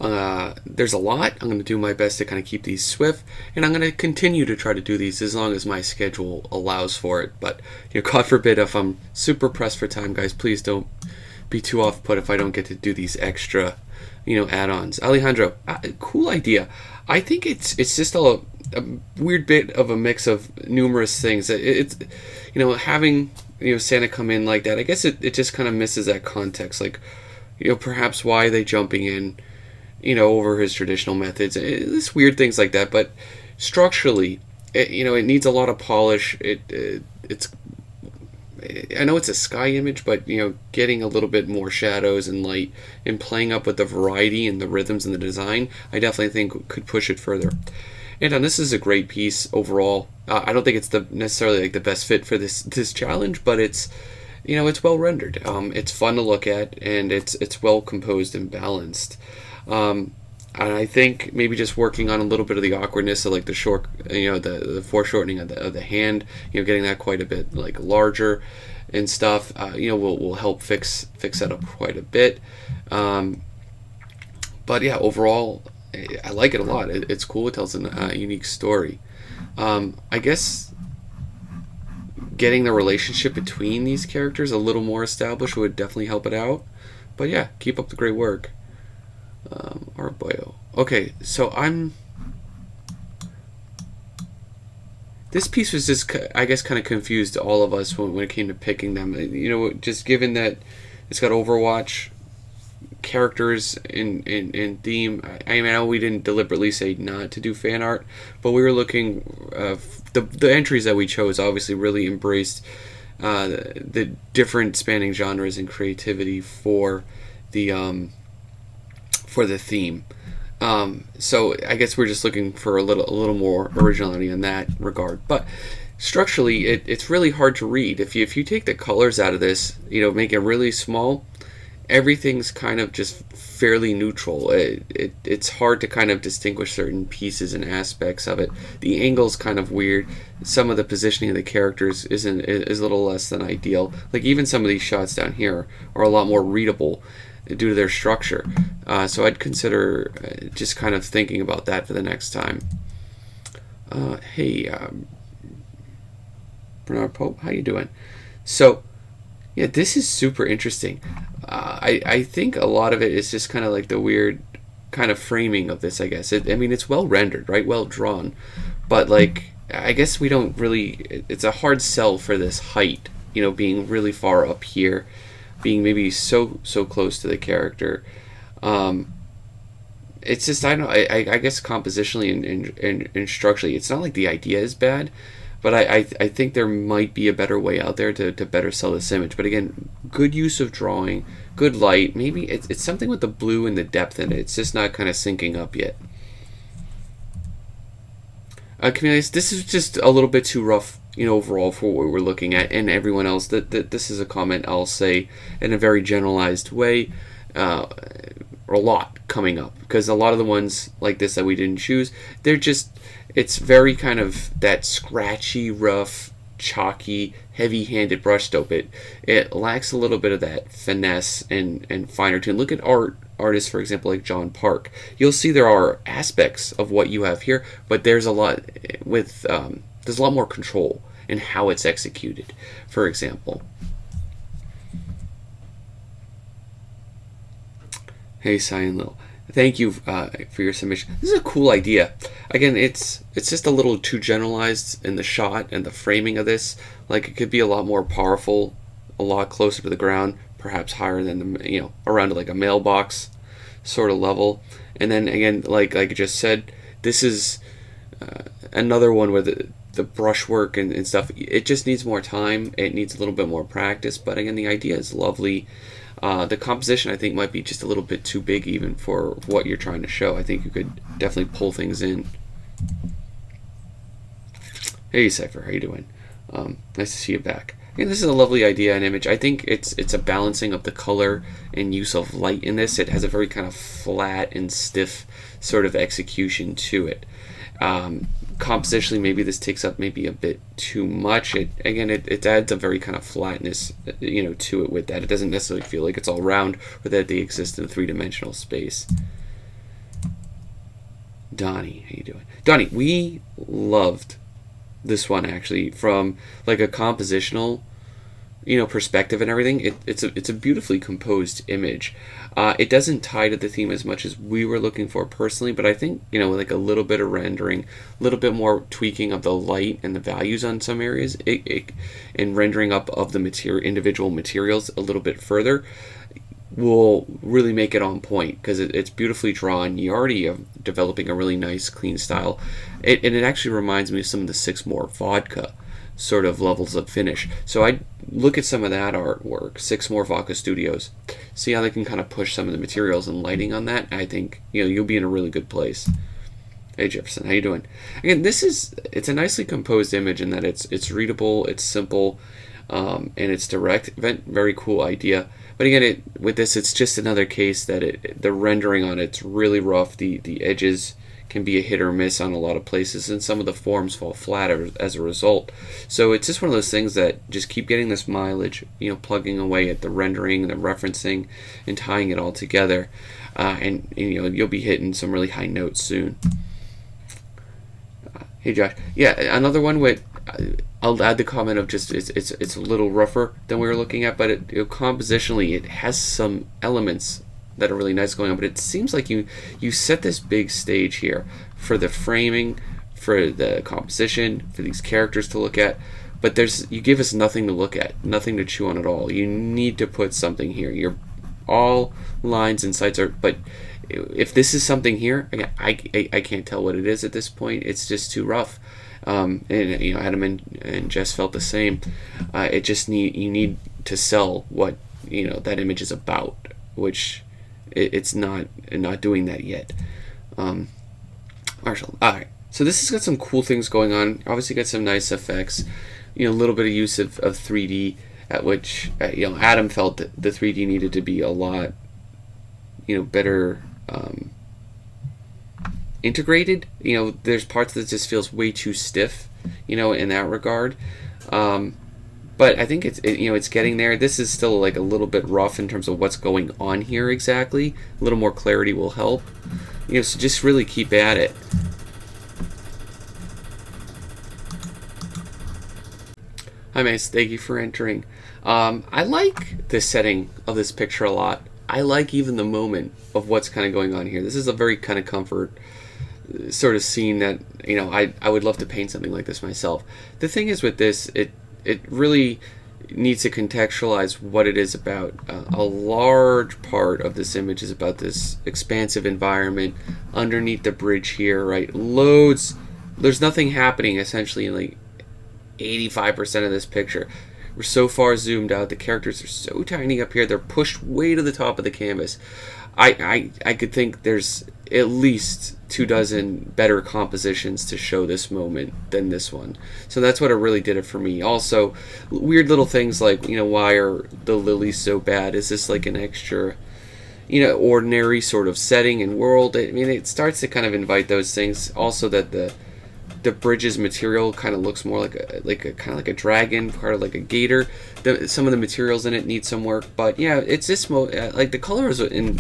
There's a lot. I'm going to do my best to kind of keep these swift, and I'm going to continue to try to do these as long as my schedule allows for it. But God forbid if I'm super pressed for time, guys, please don't be too off put if I don't get to do these extra add-ons. Alejandro, cool idea. I think it's just a weird bit of a mix of numerous things. It's having Santa come in like that, I guess it just kind of misses that context, like perhaps why are they jumping in over his traditional methods, it's weird things like that. But structurally it needs a lot of polish. It's I know it's a sky image, but getting a little bit more shadows and light and playing up with the variety and the rhythms and the design, I definitely think could push it further. And this is a great piece overall. I don't think it's necessarily like the best fit for this challenge, but it's it's well rendered. It's fun to look at, and it's well composed and balanced. And I think maybe just working on a little bit of the awkwardness of like the short, the foreshortening of the hand, getting that quite a bit like larger and stuff, will help fix that up quite a bit. But yeah, overall, I like it a lot. It's cool. It tells a unique story. I guess getting the relationship between these characters a little more established would definitely help it out. But yeah, keep up the great work. Arboyo. Okay, so this piece was just, I guess, kind of confused all of us when it came to picking them. You know, just given that it's got Overwatch characters in theme. I know we didn't deliberately say not to do fan art, but we were looking. The entries that we chose obviously really embraced the different spanning genres and creativity for the theme. So I guess we're just looking for a little more originality in that regard. But structurally, it's really hard to read. If you take the colors out of this, you know, make it really small, everything's kind of just fairly neutral. It's hard to kind of distinguish certain pieces and aspects of it. The angle's kind of weird. Some of the positioning of the characters is a little less than ideal. Like even some of these shots down here are a lot more readable due to their structure. So I'd consider just kind of thinking about that for the next time. Hey, Bernard Pope, how you doing? So, yeah, this is super interesting. I think a lot of it is just kind of like the weird kind of framing of this, I guess. I mean, it's well rendered, right? Well drawn. But, like, I guess we don't really... It's a hard sell for this height, you know, being really far up here, being maybe so close to the character. It's just, I don't know, I guess compositionally and structurally, it's not like the idea is bad, but I think there might be a better way out there to better sell this image. But again, good use of drawing, good light. Maybe it's something with the blue and the depth in it. It's just not kind of syncing up yet. Communities, this is just a little bit too rough, you know, overall for what we're looking at, and everyone else. That this is a comment I'll say in a very generalized way. Or a lot coming up, because a lot of the ones like this that we didn't choose, they're just, it's very kind of that scratchy, rough, chalky, heavy-handed brushstroke. It lacks a little bit of that finesse and finer tune. Look at artists, for example, like John Park. You'll see there are aspects of what you have here, but there's a lot with there's a lot more control in how it's executed, for example. Hey, Cyan Lil, thank you for your submission. This is a cool idea. Again, it's just a little too generalized in the shot and the framing of this. Like, it could be a lot more powerful, a lot closer to the ground, perhaps higher than the, you know, around like a mailbox sort of level. And then again, like I just said, this is another one where the brushwork and stuff, it just needs more time. It needs a little bit more practice. But again, the idea is lovely. The composition, I think, might be just a little bit too big even for what you're trying to show. I think you could definitely pull things in. Hey, Cypher, how you doing? Nice to see you back. Again, this is a lovely idea and image. I think it's a balancing of the color and use of light in this. It has a very kind of flat and stiff sort of execution to it. Compositionally, maybe this takes up maybe a bit too much. It adds a very kind of flatness, you know, to it with that. It doesn't necessarily feel like it's all round or that they exist in a three-dimensional space. Donnie, how you doing? Donnie, we loved this one actually from like a compositional, you know, perspective and everything. It's a beautifully composed image. It doesn't tie to the theme as much as we were looking for personally, but I think, you know, like a little bit of rendering, a little bit more tweaking of the light and the values on some areas, and rendering up of the individual materials a little bit further will really make it on point, because it's beautifully drawn. You already are developing a really nice, clean style. And it actually reminds me of some of the Six More Vodka sort of levels of finish. So I look at some of that artwork, Six More Vodka Studios, see how they can kind of push some of the materials and lighting on that. I think, you know, you'll be in a really good place. Hey Jefferson, how you doing? Again, it's a nicely composed image in that it's readable, it's simple, and it's direct. Very cool idea. But again, with this, it's just another case that the rendering on it's really rough. The edges can be a hit or miss on a lot of places, and some of the forms fall flat as a result. So it's just one of those things that just keep getting this mileage, you know, plugging away at the rendering, the referencing, and tying it all together, and you know, you'll be hitting some really high notes soon. Hey Josh, yeah, another one with I'll add the comment of just it's a little rougher than we were looking at, but compositionally it has some elements that are really nice going on. But it seems like you set this big stage here for the framing, for the composition, for these characters to look at. But you give us nothing to look at, nothing to chew on at all. You need to put something here. You're all lines and sights are, but if this is something here, I can't tell what it is at this point. It's just too rough. And you know, Adam and Jess felt the same. It just you need to sell what, you know, that image is about, which it's not doing that yet. Marshall, all right. So this has got some cool things going on. Obviously, got some nice effects. You know, a little bit of use of 3D, at which you know, Adam felt that the 3D needed to be a lot, you know, better integrated. You know, there's parts that just feels way too stiff, you know, in that regard. But I think you know, it's getting there. This is still like a little bit rough in terms of what's going on here exactly. A little more clarity will help. You know, so just really keep at it. Hi, Mace. Thank you for entering. I like the setting of this picture a lot. I like even the moment of what's kind of going on here. This is a very kind of comfort sort of scene that, you know, I would love to paint something like this myself. The thing is with this, it really needs to contextualize what it is about. A large part of this image is about this expansive environment underneath the bridge here, right? There's nothing happening essentially in like 85% of this picture. We're so far zoomed out. The characters are so tiny up here. They're pushed way to the top of the canvas. I could think there's at least 24 better compositions to show this moment than this one. So that's what it really did it for me. Also, weird little things like, you know, why are the lilies so bad? Is this like an extra, you know, ordinary sort of setting and world? I mean, it starts to kind of invite those things. Also, that the bridge's material kind of looks more like a kind of like a dragon, part of like a gator. Some of the materials in it need some work, but yeah, it's this like the colors in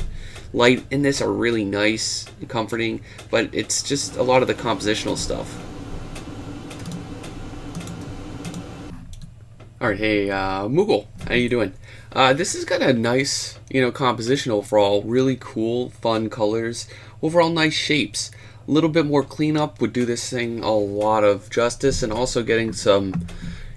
light in this are really nice and comforting, but it's just a lot of the compositional stuff. All right, hey Moogle, how you doing? This has got a nice, you know, composition overall. Really cool, fun colors. Overall, nice shapes. A little bit more cleanup would do this thing a lot of justice, and also getting some,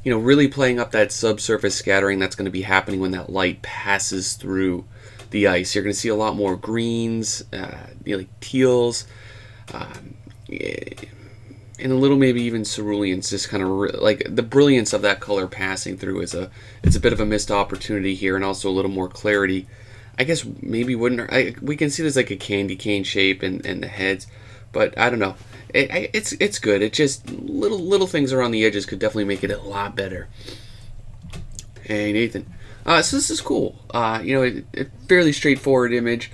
you know, really playing up that subsurface scattering that's going to be happening when that light passes through the ice. You're going to see a lot more greens, you know, like teals, and a little maybe even ceruleans. Just kind of like the brilliance of that color passing through it's a bit of a missed opportunity here, and also a little more clarity. I guess maybe we can see there's like a candy cane shape and the heads. But I don't know. It's good. It just little things around the edges could definitely make it a lot better. Hey Nathan. So this is cool. You know, a fairly straightforward image.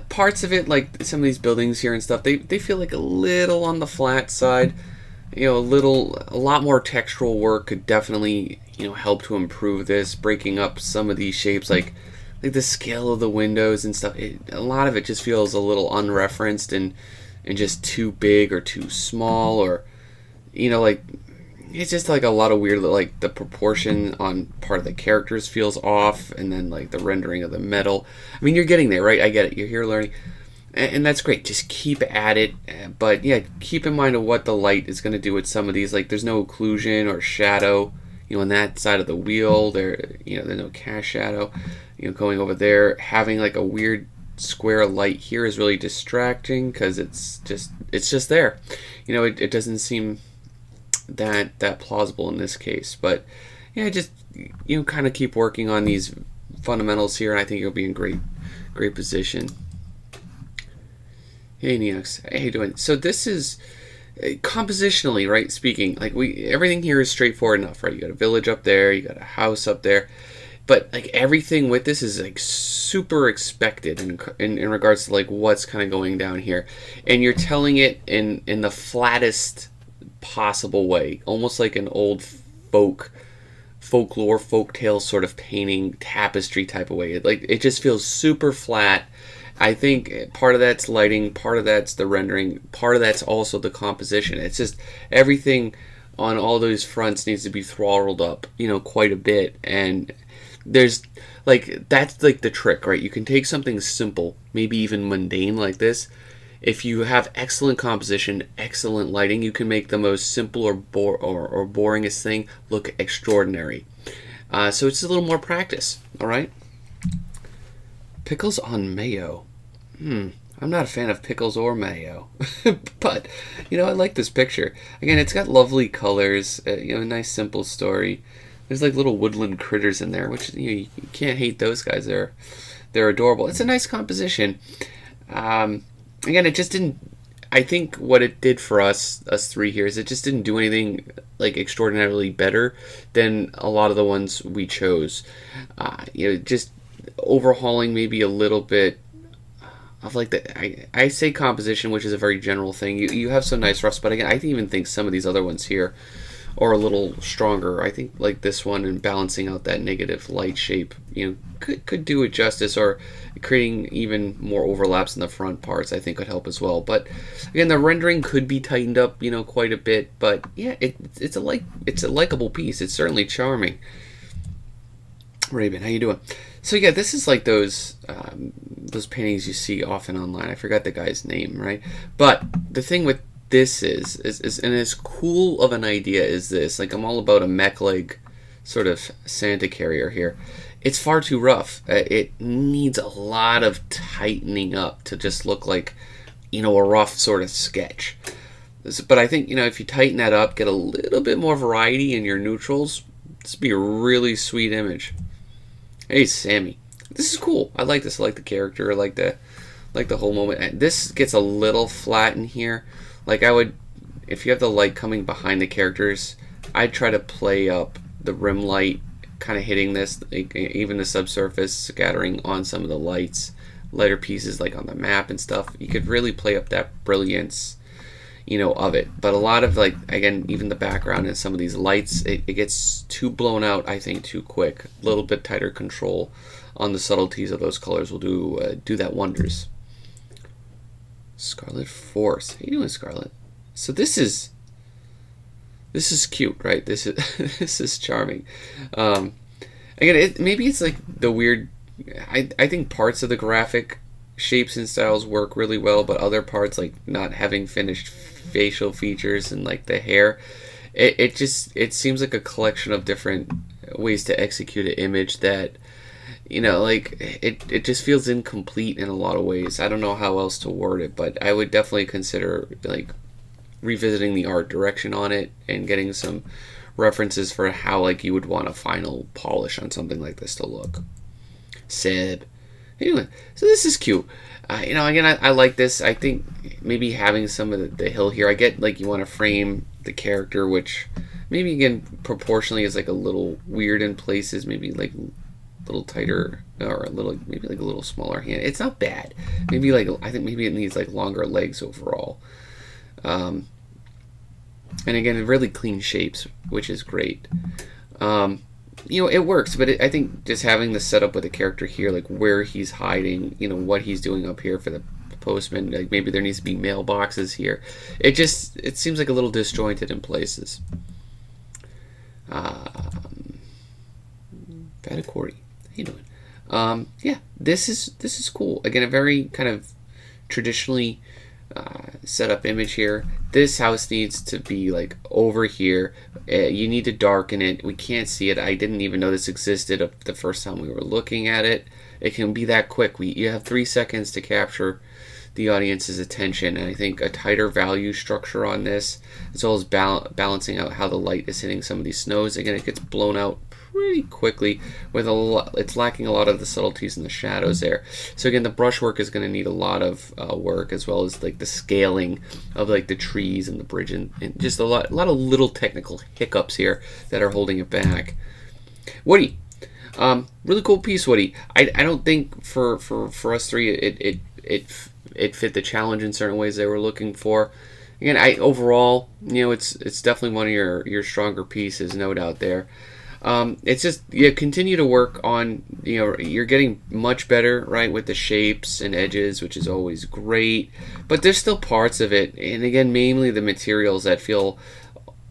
Parts of it, like some of these buildings here and stuff, they feel like a little on the flat side. You know, a lot more textural work could definitely, you know, help to improve this. Breaking up some of these shapes, like the scale of the windows and stuff. A lot of it just feels a little unreferenced and just too big or too small, or, you know, like it's just like a lot of weird, like the proportion on part of the characters feels off, and then like the rendering of the metal. I mean, you're getting there, right? I get it. You're here learning, and that's great. Just keep at it, but yeah, keep in mind of what the light is going to do with some of these. Like there's no occlusion or shadow, you know, on that side of the wheel. You know, there's no cast shadow. You know, going over there, having like a weird square light here is really distracting because it's just there. You know, it doesn't seem that plausible in this case. But yeah, just, you know, kind of keep working on these fundamentals here, and I think you'll be in great position. Hey Neox, how you doing? So this is compositionally, right, speaking, like everything here is straightforward enough, right? You got a village up there, you got a house up there. But like everything with this is like super expected in regards to like what's kind of going down here, and you're telling it in the flattest possible way, almost like an old folklore, folktale sort of painting, tapestry type of way. It just feels super flat. I think part of that's lighting, part of that's the rendering, part of that's also the composition. It's just everything on all those fronts needs to be throttled up, you know, quite a bit. And there's like, that's like the trick, right? You can take something simple, maybe even mundane like this, If you have excellent composition, excellent lighting, you can make the most simple or boringest thing look extraordinary. So it's a little more practice, all right? Pickles on mayo. I'm not a fan of pickles or mayo, but you know, I like this picture. Again, it's got lovely colors, you know, a nice simple story. There's like little woodland critters in there, which you can't hate those guys. They're adorable. It's a nice composition. Again, it just didn't. I think what it did for us three here is it just didn't do anything like extraordinarily better than a lot of the ones we chose. You know, just overhauling maybe a little bit of like I say composition, which is a very general thing. You have some nice roughs, but again, I even think some of these other ones here are a little stronger. I think like this one, and balancing out that negative light shape, you know, could do it justice, or creating even more overlaps in the front parts I think could help as well. But again, the rendering could be tightened up, you know, quite a bit. But yeah, it's a likable piece. It's certainly charming. Raven, how you doing? So yeah, this is like those paintings you see often online. I forgot the guy's name, right? But the thing with this is and as cool of an idea as this, like I'm all about a mech leg sort of Santa carrier here. It's far too rough. It needs a lot of tightening up to just look like, you know, a rough sort of sketch. But I think, you know, if you tighten that up, get a little bit more variety in your neutrals, this would be a really sweet image. Hey, Sammy. This is cool. I like this. I like the character. I like the whole moment. And this gets a little flat in here. Like I would, if you have the light coming behind the characters, I'd try to play up the rim light, kind of hitting this, like, even the subsurface, scattering on some of the lighter pieces like on the map and stuff. You could really play up that brilliance, you know, of it. But a lot of, like, again, even the background and some of these lights, it gets too blown out, I think, too quick. A little bit tighter control on the subtleties of those colors will do that wonders. Scarlet Force. How you doing, Scarlet? So this is cute, right? This is this is charming. Again, maybe it's like the weird. I think parts of the graphic shapes and styles work really well, but other parts, like not having finished facial features and like the hair, it seems like a collection of different ways to execute an image that, you know, like it just feels incomplete in a lot of ways. I don't know how else to word it, but I would definitely consider like revisiting the art direction on it and getting some references for how like you would want a final polish on something like this to look. Seb. Anyway, so this is cute. You know, again, I like this. I think maybe having some of the hill here, I get like you want to frame the character, which maybe again proportionally is like a little weird in places, maybe like a little tighter or a little, maybe like a little smaller hand. It's not bad. Maybe like, I think maybe it needs like longer legs overall. And again, really clean shapes, which is great. You know, it works, but I think just having the setup with the character here, like where he's hiding, you know, what he's doing up here for the postman, like maybe there needs to be mailboxes here. It seems like a little disjointed in places. Vatacori, how you doing? Yeah, this is cool. Again, a very kind of traditionally set up image here. This house needs to be like over here. You need to darken it. We can't see it. I didn't even know this existed the first time we were looking at it. It can be that quick. You have 3 seconds to capture the audience's attention, and I think a tighter value structure on this, as well as balancing out how the light is hitting some of these snows. Again, it gets blown out pretty quickly with it's lacking a lot of the subtleties and the shadows there. So again, the brushwork is going to need a lot of work, as well as like the scaling of like the trees and the bridge, and just a lot of little technical hiccups here that are holding it back. Woody, really cool piece, Woody. I don't think for us three it fit the challenge in certain ways they were looking for. Again, overall, you know, it's definitely one of your stronger pieces, no doubt there. It's just, you continue to work on, you know, you're getting much better, right, with the shapes and edges, which is always great, but there's still parts of it, and again, mainly the materials that feel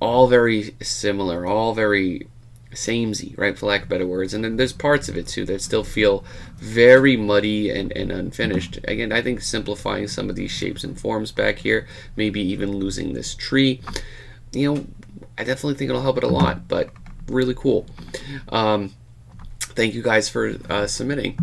all very similar, all very samey, right, for lack of better words. And then there's parts of it too that still feel very muddy and unfinished. Again, I think simplifying some of these shapes and forms back here, maybe even losing this tree, you know, I definitely think it'll help it a lot. But really cool. Thank you guys for submitting.